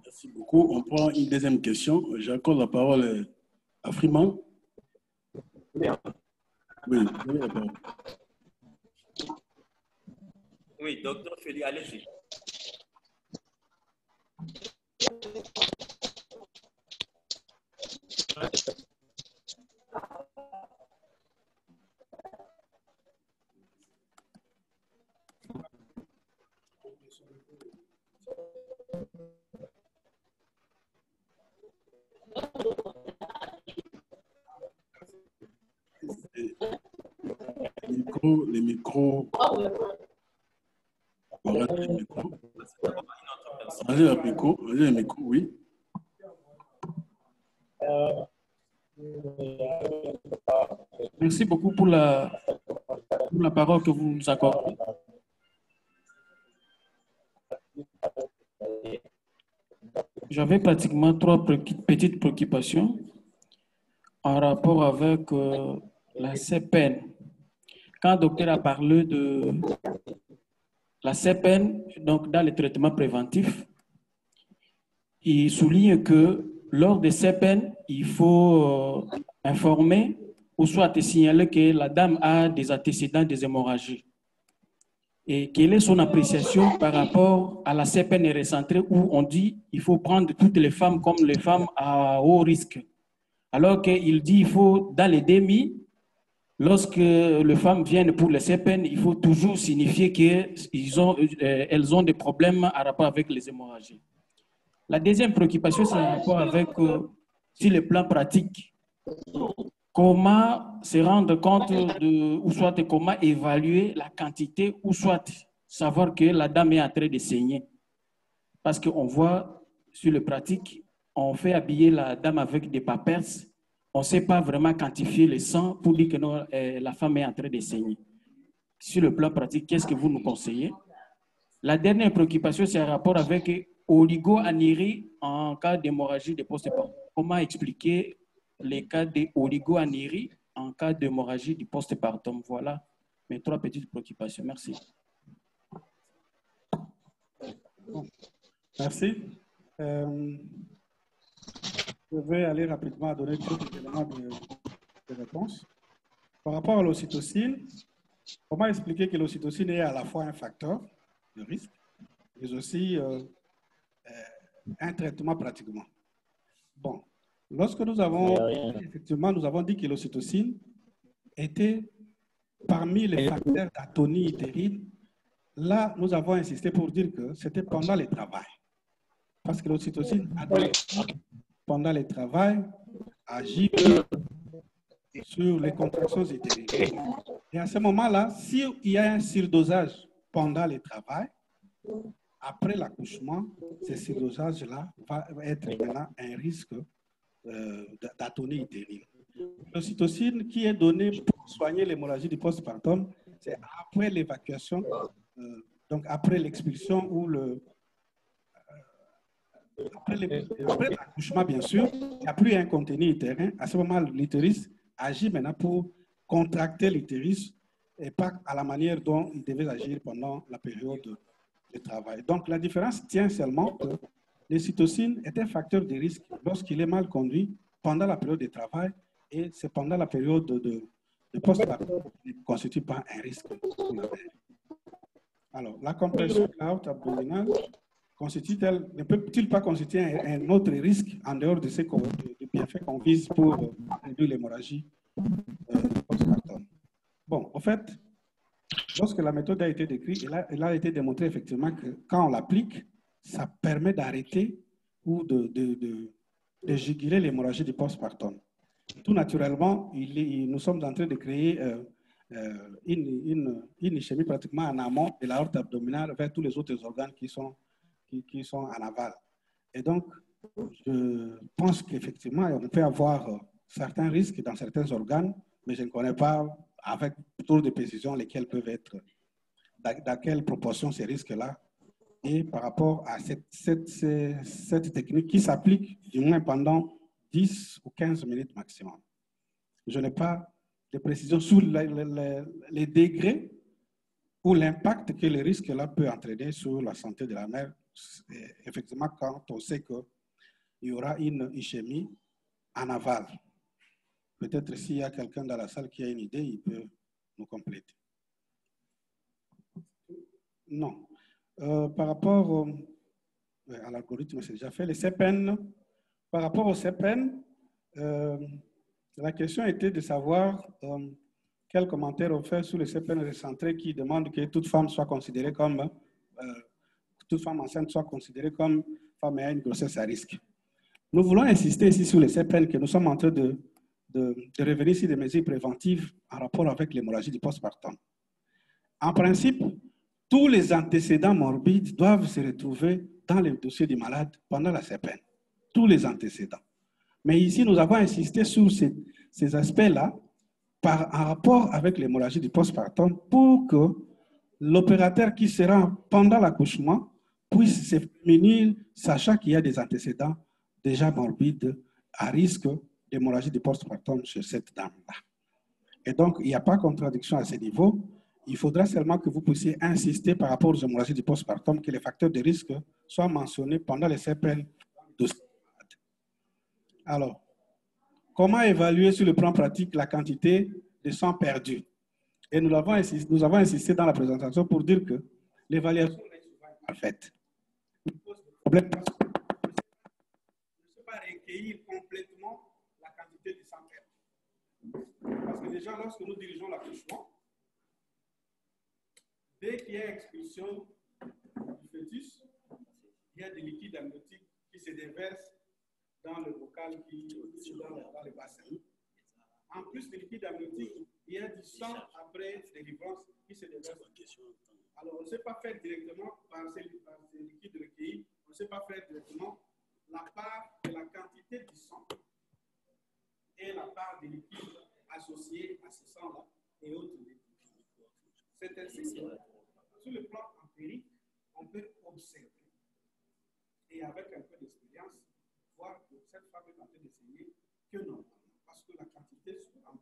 Merci beaucoup. On prend une deuxième question. J'accorde la parole à Freeman. Oui, vous avez la parole. Oui, docteur Félix, allez-y. Les micros. Les micros. Allez, le micro, oui. Merci beaucoup pour la parole que vous nous accordez. J'avais pratiquement 3 petites préoccupations en rapport avec la CPN. Quand le docteur a parlé de la CPN, donc dans les traitements préventifs, il souligne que lors des CPN, il faut informer ou soit signaler que la dame a des antécédents des hémorragies. Et quelle est son appréciation par rapport à la CPN recentrée où on dit qu'il faut prendre toutes les femmes comme les femmes à haut risque. Alors qu'il dit qu'il faut, dans les DMI, lorsque les femmes viennent pour le CPN, il faut toujours signifier qu'elles ont des problèmes en rapport avec les hémorragies. La deuxième préoccupation, c'est en rapport avec, sur le plan pratique, comment se rendre compte ou soit comment évaluer la quantité ou soit savoir que la dame est en train de saigner. Parce qu'on voit sur le pratique, on fait habiller la dame avec des papers, on ne sait pas vraiment quantifier le sang pour dire que non, la femme est en train de saigner. Sur le plan pratique, qu'est-ce que vous nous conseillez? La dernière préoccupation, c'est un rapport avec oligoanérie en cas d'hémorragie de postpartum. Comment expliquer les cas d'oligoanérie en cas d'hémorragie du postpartum? Voilà mes 3 petites préoccupations. Merci. Bon. Merci. Je vais aller rapidement donner quelques éléments de réponse. Par rapport à l'ocytocine, comment expliquer que l'ocytocine est à la fois un facteur de risque, mais aussi un traitement pratiquement? Bon, lorsque nous avons, effectivement, nous avons dit que l'ocytocine était parmi les facteurs d'atonie utérine. Là, nous avons insisté pour dire que c'était pendant le travail. Parce que l'ocytocine, pendant le travail, agit sur les contractions utérines. Et à ce moment-là, s'il y a un surdosage pendant le travail, après l'accouchement, ce surdosage-là va être maintenant un risque d'atonie utérine. L'ocytocine qui est donnée pour soigner l'hémorragie du postpartum, c'est après l'évacuation, donc après l'expulsion ou après l'accouchement, bien sûr, il n'y a plus un contenu utérin. À ce moment, l'utérus agit maintenant pour contracter l'utérus et pas à la manière dont il devait agir pendant la période de travail. Donc, la différence tient seulement que l'ocytocine est un facteur de risque lorsqu'il est mal conduit pendant la période de travail et c'est pendant la période de post-partum qui ne constitue pas un risque pour la mère. Alors, la compression abdominale ne peut-il pas constituer un autre risque en dehors de ces bienfaits qu'on vise pour réduire l'hémorragie postpartum? Bon, en fait, lorsque la méthode a été décrite, il a été démontré effectivement que quand on l'applique, ça permet d'arrêter ou de juguler l'hémorragie du postpartum. Tout naturellement, nous sommes en train de créer une ischémie pratiquement en amont de l'aorte abdominale vers tous les autres organes qui sont en aval. Et donc, je pense qu'effectivement, on peut avoir certains risques dans certains organes, mais je ne connais pas avec trop de précision lesquels peuvent être, dans quelle proportion ces risques-là, et par rapport à cette technique qui s'applique du moins pendant 10 ou 15 minutes maximum. Je n'ai pas de précision sur les degrés ou l'impact que le risque-là peut entraîner sur la santé de la mère. Effectivement, quand on sait qu'il y aura une ischémie en aval. Peut-être s'il y a quelqu'un dans la salle qui a une idée, il peut nous compléter. Non. Par rapport à l'algorithme, c'est déjà fait. Les CPN, par rapport aux CPN, la question était de savoir quel commentaire on fait sur les CPN recentrés qui demandent que toute femme soit considérée comme toute femme enceinte soit considérée comme femme ayant une grossesse à risque. Nous voulons insister ici sur les CPN que nous sommes en train de revenir sur des mesures préventives en rapport avec l'hémorragie du postpartum. En principe, tous les antécédents morbides doivent se retrouver dans le dossier du malade pendant la CPN. Tous les antécédents. Mais ici, nous avons insisté sur ces aspects-là en rapport avec l'hémorragie du postpartum pour que l'opérateur qui sera pendant l'accouchement puisse se prémunir, sachant qu'il y a des antécédents déjà morbides à risque d'hémorragie du postpartum chez cette dame-là. Et donc, il n'y a pas de contradiction à ce niveau. Il faudra seulement que vous puissiez insister par rapport aux hémorragies du postpartum que les facteurs de risque soient mentionnés pendant les CPN. Alors, comment évaluer sur le plan pratique la quantité de sang perdu? Et nous avons insisté dans la présentation pour dire que l'évaluation est souvent parfaite. Le problème, ne peut pas recueillir complètement la quantité de sang perdu. Parce que déjà, lorsque nous dirigeons l'accouchement, dès qu'il y a expulsion du fœtus, il y a des liquides amniotiques qui se déversent dans le bocal dans le bassin. En plus des liquides amniotiques, il y a du sang après délivrance qui se déverse. Alors, on ne sait pas faire directement par ces liquides recueillis, on ne sait pas faire directement la part de la quantité du sang et la part de liquide associée à ce sang-là et autres liquides. C'est ainsi que, sur le plan empirique, on peut observer et avec un peu d'expérience, voir que cette femme est en train d'essayer que non, parce que la quantité en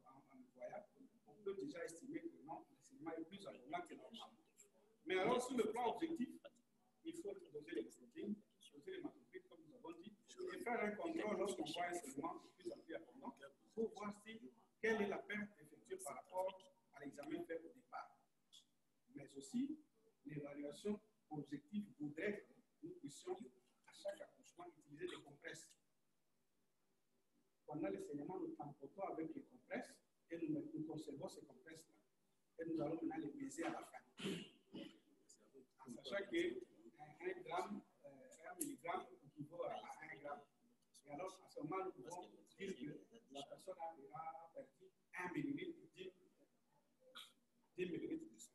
voyage, on peut déjà estimer que non, l'enseignement est plus abondant que normal. Mais alors, sur le plan objectif, il faut doser les protéines, doser les macrophytes, comme nous avons dit, et faire un contrôle lorsqu'on voit un segment de plus en plus abondant pour voir quelle est la perte effectuée par rapport à l'examen fait au départ. Mais aussi, l'évaluation objective voudrait que nous puissions, à chaque accouchement, utiliser des compresses. Pendant les saignements, nous tamponnons avec les compresses et nous conservons ces compresses-là. Et nous allons maintenant les baiser à la fin. En sachant que 1 gramme, 1 milligramme équivaut à 1 gramme. Et alors, à ce moment, nous pouvons dire que la personne a perdu 1 millilitre, 10 millilitres de sang.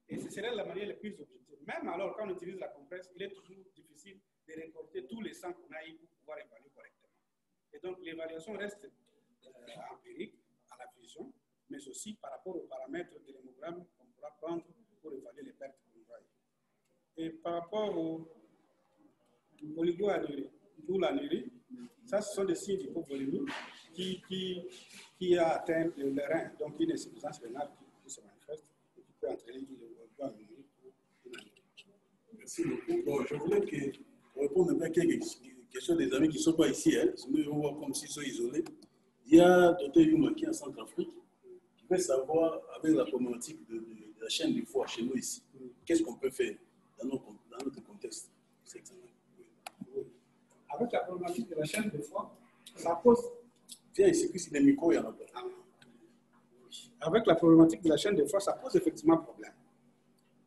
Et ce serait la manière la plus objective. Même alors, quand on utilise la compresse, il est toujours difficile de récolter tous les sangs qu'on a eu pour pouvoir évaluer correctement. Et donc, l'évaluation reste empirique à la vision, mais aussi par rapport aux paramètres de l'hémogramme qu'on pourra prendre pour évaluer les pertes qu'on voit. Et par rapport au oligo-anurie, ou l'anurie, ça, ce sont des signes d'hypovolémie qui a atteint le rein, donc une insuffisance rénale qui se manifeste et qui peut entraîner l'oligo-anurie. Merci beaucoup. Bon, je voulais répondre à quelques questions des amis qui ne sont pas ici, hein, sinon ils vont voir comme s'ils sont isolés. Il y a Dr Yuma qui est en Centrafrique, qui veut savoir, avec la problématique de la chaîne du foie chez nous ici, qu'est-ce qu'on peut faire dans notre contexte. Avec la problématique de la chaîne de foie, ça pose. Viens ici, puis si les micros, il y en a pas. Avec la problématique de la chaîne de foie, ça pose effectivement problème.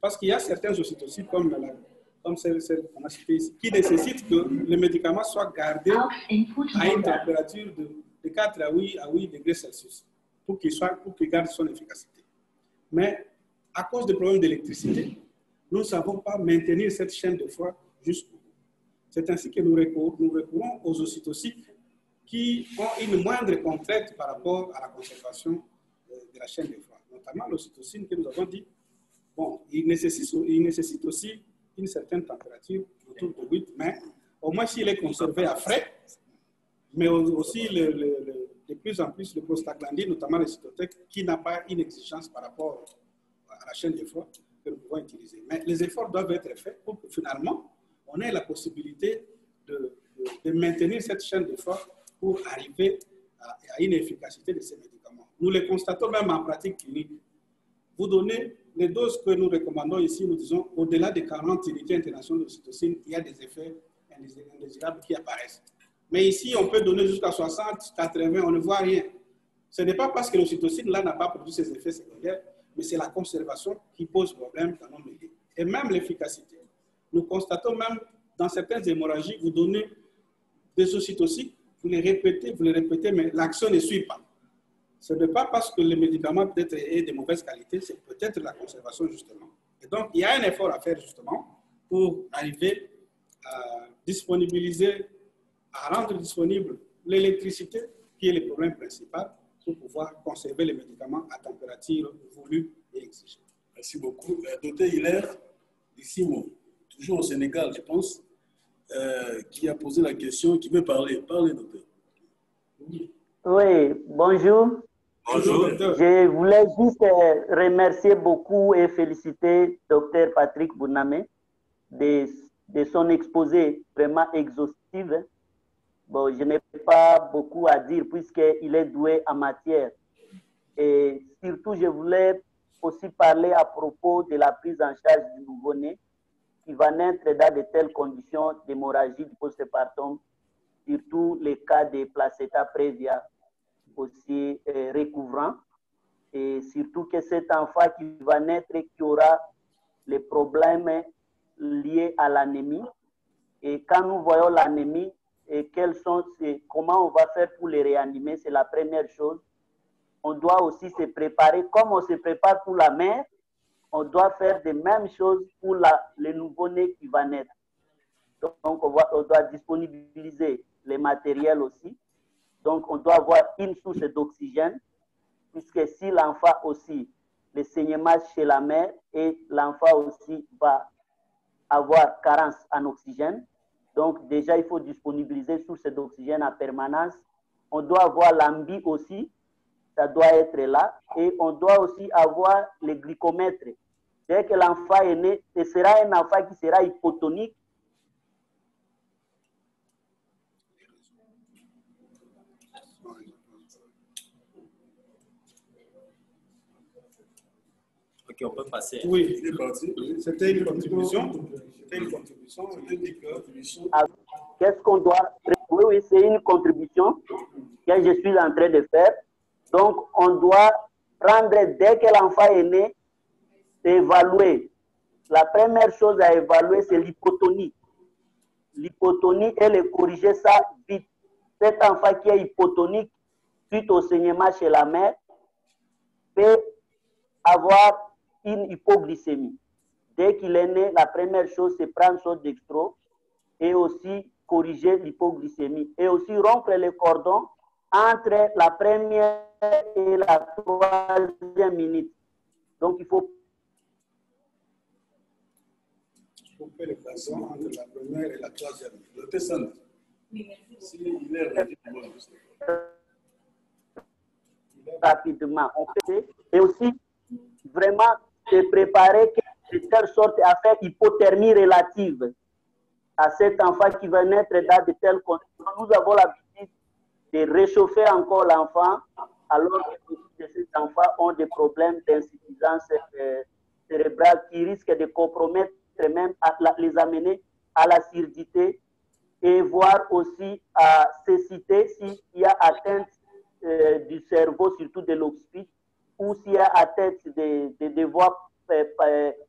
Parce qu'il y a certains ocytocines, comme celle qu'on a citée ici, qui nécessitent que le médicament soit gardé à une température de 4 à 8 degrés Celsius pour qu'il garde son efficacité. Mais à cause des problèmes d'électricité, nous ne savons pas maintenir cette chaîne de foie jusqu'au bout. C'est ainsi que nous recourons aux ocytocides qui ont une moindre contrainte par rapport à la conservation de la chaîne de foie. Notamment l'ocytocine que nous avons dit, bon, il nécessite aussi une certaine température, autour de 8, mais au moins s'il est conservé à frais, mais aussi de plus en plus le prostaglandine, notamment le cytotec, qui n'a pas une exigence par rapport à la chaîne de foie que nous pouvons utiliser. Mais les efforts doivent être faits pour que finalement, on ait la possibilité de maintenir cette chaîne de foie pour arriver à une efficacité de ces médicaments. Nous les constatons même en pratique clinique. Vous donnez les doses que nous recommandons ici, nous disons, au-delà des 40 unités internationales d'ocytocine, il y a des effets indésirables qui apparaissent. Mais ici, on peut donner jusqu'à 60, 80, on ne voit rien. Ce n'est pas parce que l'ocytocine, là, n'a pas produit ses effets secondaires, mais c'est la conservation qui pose problème dans nos milieux. Et même l'efficacité. Nous constatons même, dans certaines hémorragies, vous donnez des ocytocines, vous les répétez, mais l'action ne suit pas. Ce n'est pas parce que le médicament peut-être est de mauvaise qualité, c'est peut-être la conservation justement. Et donc, il y a un effort à faire justement pour arriver à disponibiliser, à rendre disponible l'électricité, qui est le problème principal, pour pouvoir conserver les médicaments à température voulue et exigée. Merci beaucoup. Docteur Hilaire, ici, toujours au Sénégal, je pense, qui a posé la question, qui veut parler. Parlez, docteur. Oui, bonjour. Bonjour. Je voulais juste remercier beaucoup et féliciter Dr Patrick Bounamé de son exposé vraiment exhaustif. Bon, je n'ai pas beaucoup à dire puisqu'il est doué en matière. Et surtout, je voulais aussi parler à propos de la prise en charge du nouveau-né qui va naître dans de telles conditions d'hémorragie du postpartum, surtout les cas de placenta previa aussi recouvrant, et surtout que cet enfant qui va naître et qui aura les problèmes liés à l'anémie. Et quand nous voyons l'anémie, et comment on va faire pour les réanimer, c'est la première chose. On doit aussi se préparer, comme on se prépare pour la mère, on doit faire les mêmes choses pour le nouveau-né qui va naître. Donc, on doit disponibiliser les matériels aussi. Donc, on doit avoir une source d'oxygène, puisque si l'enfant aussi, le saignement chez la mère et l'enfant aussi va avoir carence en oxygène. Donc, déjà, il faut disponibiliser source d'oxygène en permanence. On doit avoir l'ambi aussi, ça doit être là. Et on doit aussi avoir le glycomètre. Dès que l'enfant est né, ce sera un enfant qui sera hypotonique. Ok, on peut passer. Oui, c'était une contribution. Qu'est-ce qu'on doit... Oui, oui, c'est une contribution que je suis en train de faire. Donc, on doit prendre, dès que l'enfant est né, évaluer. La première chose à évaluer, c'est l'hypotonie. L'hypotonie et le corriger ça vite. Cet enfant qui est hypotonique suite au saignement chez la mère peut avoir une hypoglycémie. Dès qu'il est né, la première chose, c'est prendre son dextro et aussi corriger l'hypoglycémie. Et aussi rompre les cordons entre la première et la troisième minute. Donc, il faut couper les cordons entre la première et la troisième. Le tesson. Rapidement. On fait, et aussi, vraiment, se préparer de telle sorte à faire hypothermie relative à cet enfant qui va naître dans de telles conditions. Nous avons l'habitude de réchauffer encore l'enfant, alors que ces enfants ont des problèmes d'insuffisance cérébrale qui risquent de compromettre même les amener à la surdité et voire aussi à cécité s'il y a atteinte du cerveau, surtout de l'occiput, ou s'il y a atteinte des voies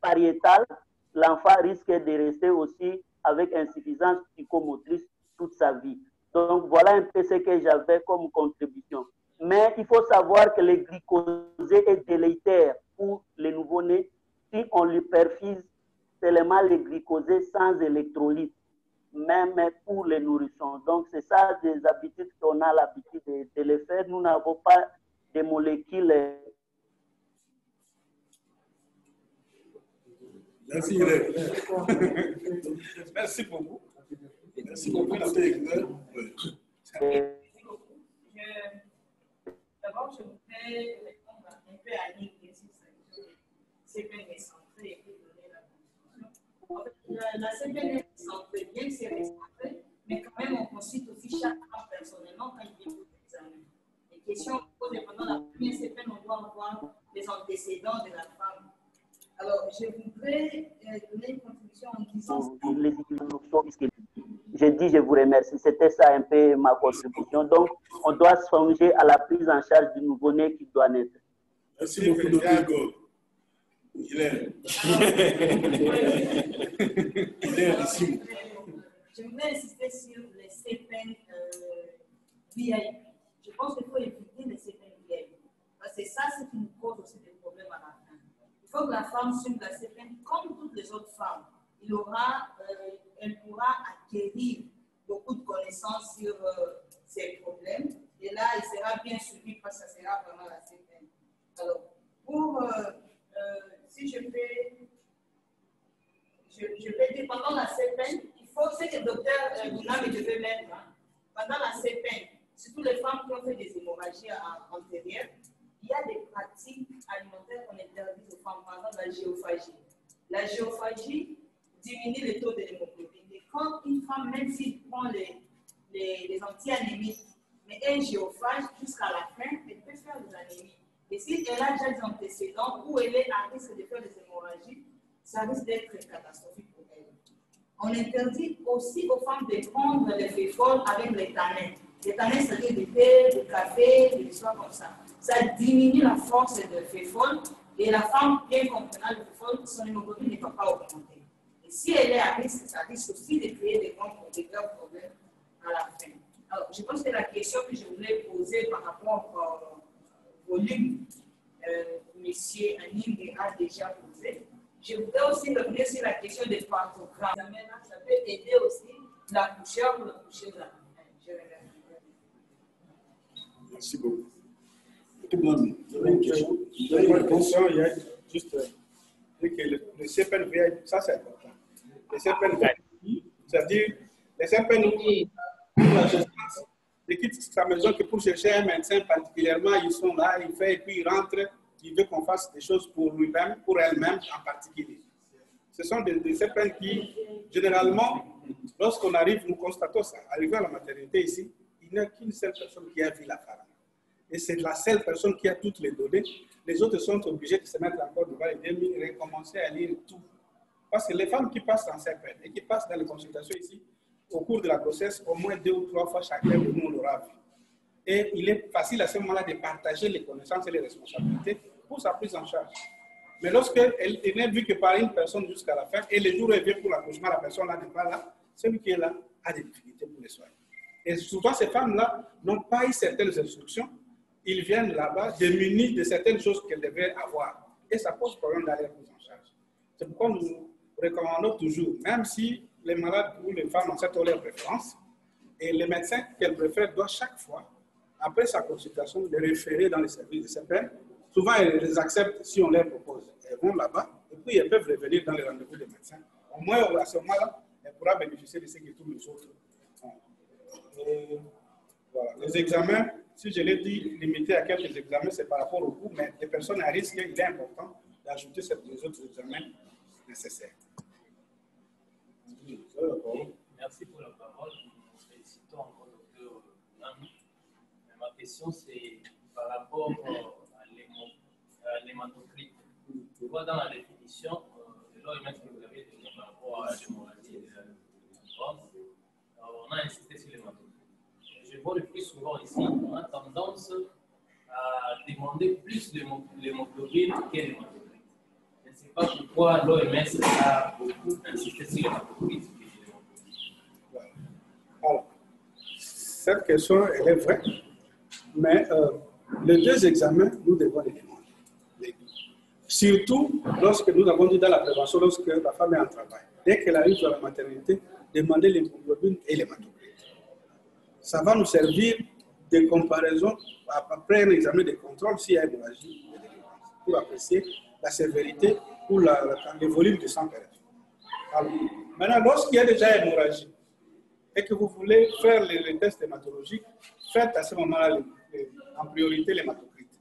pariétales, l'enfant risque de rester aussi avec insuffisance psychomotrice toute sa vie. Donc, voilà un peu ce que j'avais comme contribution. Mais il faut savoir que le glycosé est délétère pour les nouveau-nés si on lui perfuse seulement le glycosé sans électrolyte, même pour les nourrissons. Donc, c'est ça des habitudes qu'on a l'habitude de les faire. Nous n'avons pas de molécules. Merci, merci beaucoup. Merci beaucoup, D'abord, je voudrais répondre un peu à une question. CPN est centré et puis donner la contribution. La CPN est centrée, bien que c'est centré, mais quand même, on consulte aussi chaque femme personnellement quand il vient pour l'examen. Les questions posées pendant la première CPN, on doit voir les antécédents de la femme. Alors, je voudrais donner une contribution en disant... J'ai dit, je vous remercie. C'était ça un peu ma contribution. Donc, on doit songer à la prise en charge du nouveau-né qui doit naître. Merci beaucoup, Dr. Go. Il est ici. Je voudrais insister sur les CPN VIP. Je pense qu'il faut éviter les CPN VIP. Parce que ça, c'est ce qui nous cause aussi des problèmes à la fin. Il faut que la femme suive la CPN comme toutes les autres femmes. Elle pourra acquérir beaucoup de connaissances sur ces problèmes. Et là, il sera bien suivi parce que ça sera vraiment la CPN. Alors, si je vais dire pendant la CPN, il faut, ce que le docteur Bouname devait mettre, pendant la CPN, surtout les femmes qui ont fait des hémorragies antérieures, il y a des pratiques alimentaires qu'on interdit aux femmes, par exemple la géophagie. La géophagie diminue le taux de l'hémoglobine. Et quand une femme, même s'il prend les anti-anémiques, mais un géophage jusqu'à la fin, elle peut faire des anémies. Et si elle a déjà des antécédents ou elle est à risque de faire des hémorragies, ça risque d'être catastrophique pour elle. On interdit aussi aux femmes de prendre les féfoles avec les tanins. Les tanins, c'est-à-dire du thé, du café, des histoires comme ça. Ça diminue la force de féfole et la femme, bien comprenant le féfole, son hémoglobine ne va pas augmenter. Et si elle est à risque, ça risque aussi de créer des graves problèmes à la fin. Alors, je pense que la question que je voulais poser par rapport au volume, monsieur Anime a déjà posé. Je voudrais aussi revenir sur la question des partogrammes. Ça peut aider aussi l'accoucheur ou l'accoucheuse. Je remercie. Merci beaucoup. Vous avez une question? Il y a une question, il y a juste que le CPN, ça c'est important. Le CPN, c'est-à-dire, le CPN, il quitte sa maison que pour chercher un médecin particulièrement, ils sont là, il fait, et puis il rentre, il veut qu'on fasse des choses pour lui-même, pour elle-même en particulier. Ce sont des CPN qui, généralement, lorsqu'on arrive, nous constatons ça. Arrivé à la maternité ici, il n'y a qu'une seule personne qui a vu la femme. Et c'est la seule personne qui a toutes les données. Les autres sont obligés de se mettre encore devant les demi et recommencer à lire tout. Parce que les femmes qui passent en CPN et qui passent dans les consultations ici, au cours de la grossesse, au moins 2 ou 3 fois chacun de nous l'aura vu. Et il est facile à ce moment-là de partager les connaissances et les responsabilités pour sa prise en charge. Mais lorsqu'elle n'est vue que par une personne jusqu'à la fin, et le jour où elle vient pour l'accouchement, la personne là n'est pas là, celui qui est là a des difficultés pour les soigner. Et souvent, ces femmes-là n'ont pas eu certaines instructions. Ils viennent là-bas démunis de certaines choses qu'elles devraient avoir. Et ça pose problème dans leur prise en charge. C'est pourquoi nous recommandons toujours, même si les malades ou les femmes ont cette leur préférence, et les médecins qu'elles préfèrent doivent chaque fois, après sa consultation, les référer dans les services de CPN. Souvent, elles les acceptent si on leur propose. Elles vont là-bas, et puis elles peuvent revenir dans les rendez-vous des médecins. Au moins, à ce moment-là, elles pourront bénéficier de ce que tous les autres ont. Voilà. Les examens, si je l'ai dit, limité à quelques examens, c'est par rapport au coût, mais les personnes à risque, il est important d'ajouter les autres examens nécessaires. Merci pour la parole. Nous félicitons encore le docteur Bounamé. Ma question, c'est par rapport à l'hématocrite. Je vois dans la définition de l'OMS que vous avez donné par rapport à l'hémorragie de la force, on a insisté sur l'hématocrite. Je vois le plus souvent ici, on a tendance à demander plus d'hémoglobine que l'hématocrite. Je ne sais pas pourquoi l'OMS a beaucoup insisté sur l'hématocrite. Alors, cette question, elle est vraie, mais les 2 examens, nous devons les demander. Surtout lorsque nous avons dit dans la prévention, lorsque la femme est en travail. Dès qu'elle arrive à la maternité, demander l'hémoglobine et l'hématocrite. Ça va nous servir de comparaison après un examen de contrôle s'il y a hémorragie pour apprécier la sévérité ou le volume de sang perdu. Alors, maintenant, lorsqu'il y a déjà hémorragie et que vous voulez faire les tests hématologiques, faites à ce moment-là en priorité l'hématocrite.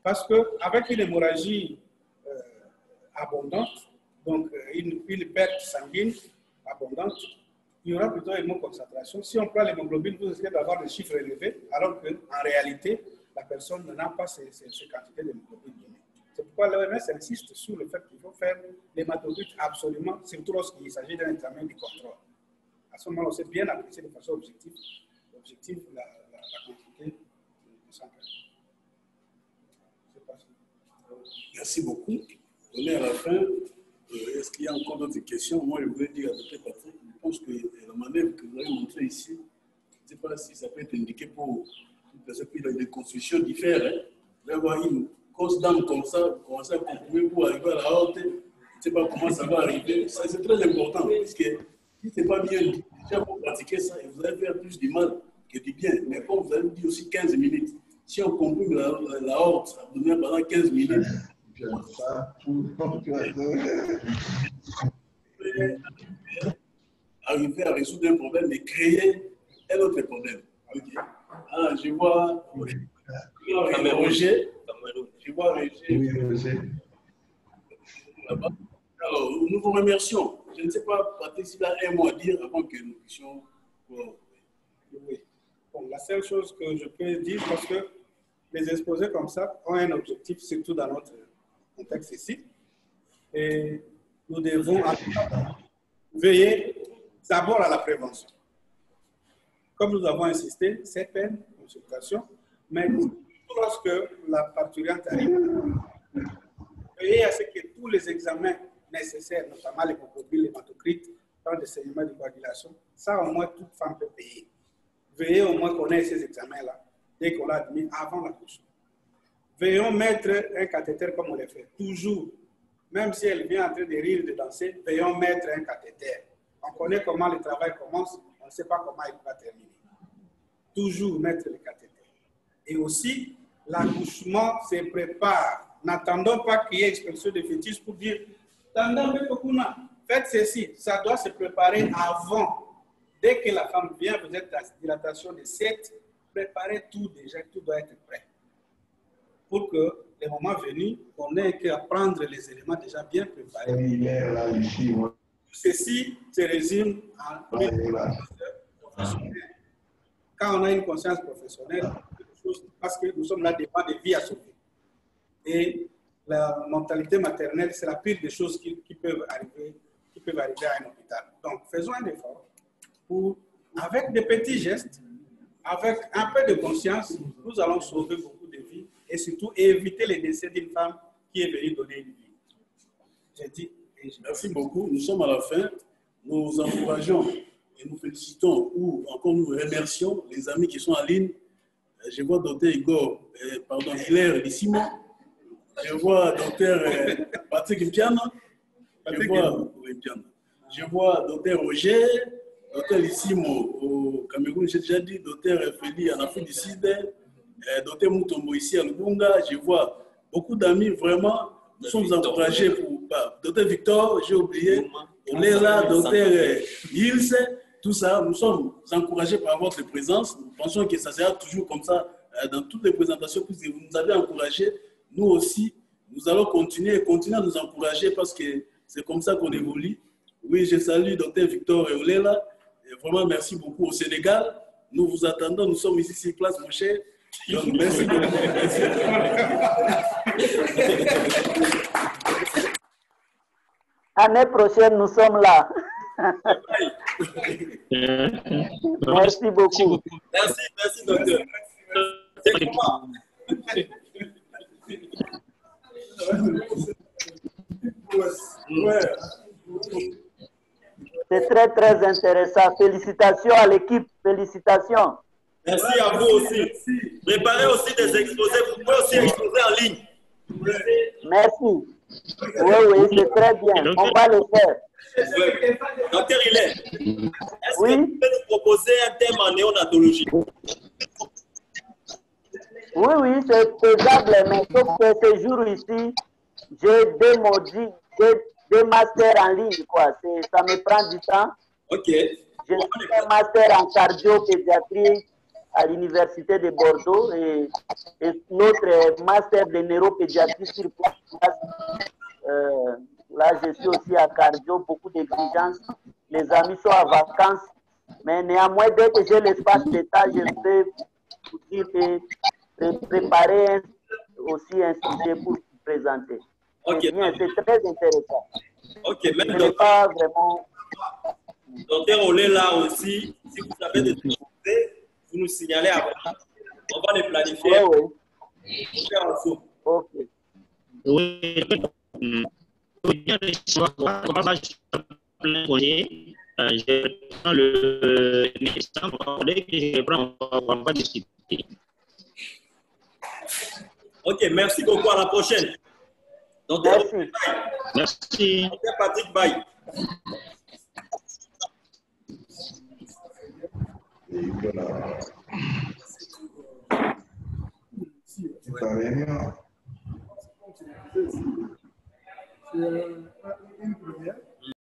Parce qu'avec une hémorragie abondante, donc une perte sanguine abondante, il y aura plutôt une concentration. Si on prend l'hémoglobine, vous risquez d'avoir des chiffres élevés, alors qu'en réalité, la personne n'a pas ces quantités d'hémoglobine données. C'est pourquoi l'OMS insiste sur le fait qu'il faut faire l'hématocrite absolument, surtout lorsqu'il s'agit d'un examen de contrôle. À ce moment-là, on sait bien apprécier de façon objective la quantité de sang perdu. Merci beaucoup. On est à la fin. Est-ce qu'il y a encore d'autres questions? Moi, je voulais dire à Dr. Patrick, je pense que la manœuvre que vous avez montrée ici, je ne sais pas si ça peut être indiqué pour une personne qui a des constructions différentes. Vous allez voir une grosse dame comme ça, vous commencez à comprimer pour arriver à la haute. Je ne sais pas comment ça va arriver. C'est très important, parce que si ce n'est pas bien, déjà pour pratiquer ça, vous allez faire plus du mal que du bien. Mais comme vous avez dit aussi 15 minutes, si on comprime la haute abdominale pendant 15 minutes, arriver à résoudre un problème et créer un autre problème. Okay. Ah, je vois Roger. Je vois Roger. Alors, nous vous remercions. Je ne sais pas, Patrick, s'il a un mot à dire avant que nous puissions. Oui. Bon, la seule chose que je peux dire, parce que les exposés comme ça ont un objectif, surtout dans notre contexte ici. Et nous devons veiller d'abord à la prévention. Comme nous avons insisté, c'est une consultation, mais lorsque la parturiente arrive, veiller à ce que tous les examens nécessaires, notamment l'hémoglobine, l'hématocrite, dans des saignements de coagulation, ça au moins toute femme peut payer. Veillez au moins qu'on ait ces examens-là, dès qu'on l'a admis avant l'accouchement. Veillons mettre un cathéter comme on le fait, toujours. Même si elle vient en train de rire, de danser, veillons mettre un cathéter. On connaît comment le travail commence, on ne sait pas comment il va terminer. Toujours mettre le cathéter. Et aussi, l'accouchement se prépare. N'attendons pas qu'il y ait expulsion de fœtus pour dire faites ceci. Ça doit se préparer avant. Dès que la femme vient, vous êtes à dilatation de 7, préparez tout déjà, tout doit être prêt. Pour que le moment venu, on n'ait qu'à prendre les éléments déjà bien préparés. Ceci se résume en une conscience professionnelle. Quand on a une conscience professionnelle, parce que nous sommes là devant des vies à sauver. Et la mortalité maternelle, c'est la pire des choses qui peuvent arriver à un hôpital. Donc, faisons un effort pour, avec des petits gestes, avec un peu de conscience, nous allons sauver beaucoup de vies et surtout éviter les décès d'une femme qui est venue donner une vie. J'ai dit. Merci beaucoup. Nous sommes à la fin. Nous encourageons et nous félicitons ou encore nous remercions les amis qui sont en ligne. Je vois Dr Hilaire Lissimo. Je vois Dr Patrick Mpiana. Je vois Dr Roger, Dr Lissimo au Cameroun, j'ai déjà dit, Dr Feli en Afrique du Sud, Dr Mutombo ici à Lubunga. Je vois beaucoup d'amis, vraiment. Nous sommes encouragés pour Dr Victor, j'ai oublié, Olela, Dr Hills, tout ça. Nous sommes encouragés par votre présence. Nous pensons que ça sera toujours comme ça dans toutes les présentations, puisque vous nous avez encouragés. Nous aussi, nous allons continuer à nous encourager parce que c'est comme ça qu'on évolue. Oui, je salue Dr Victor et Olela. Et vraiment, merci beaucoup au Sénégal. Nous vous attendons. Nous sommes ici sur place, mon cher. Donc, merci beaucoup. L'année prochaine, nous sommes là. Merci beaucoup. Merci, docteur. C'est très, très intéressant. Félicitations à l'équipe. Félicitations. Merci à vous aussi. Préparez aussi des exposés. Vous pouvez aussi exposer en ligne. Merci. Oui, c'est très bien. On va le faire. Docteur Hilaire, est-ce oui? que vous pouvez nous proposer un thème en néonatologie? Oui, c'est faisable, mais sauf que ce jour ici, j'ai deux modules, j'ai deux masters en ligne, quoi. Ça me prend du temps. Ok. J'ai fait un master en cardio-pédiatrie à l'Université de Bordeaux et l'autre master de neuropédiatrie sur place. Là, je suis aussi à cardio, beaucoup d'exigences. Les amis sont en vacances, mais néanmoins, dès que j'ai l'espace d'état, je vais préparer aussi un sujet pour vous présenter. Okay. C'est très intéressant. Ok, même ce n'est pas vraiment... Docteur Olé là aussi, si vous avez des difficultés, vous nous signalez avant. On va les planifier. Oui. Faire un zoom. Ok. Oui. Je prends le on va discuter. Ok, merci beaucoup. À la prochaine. Merci. Merci. Docteur Patrick Baye. Réunion.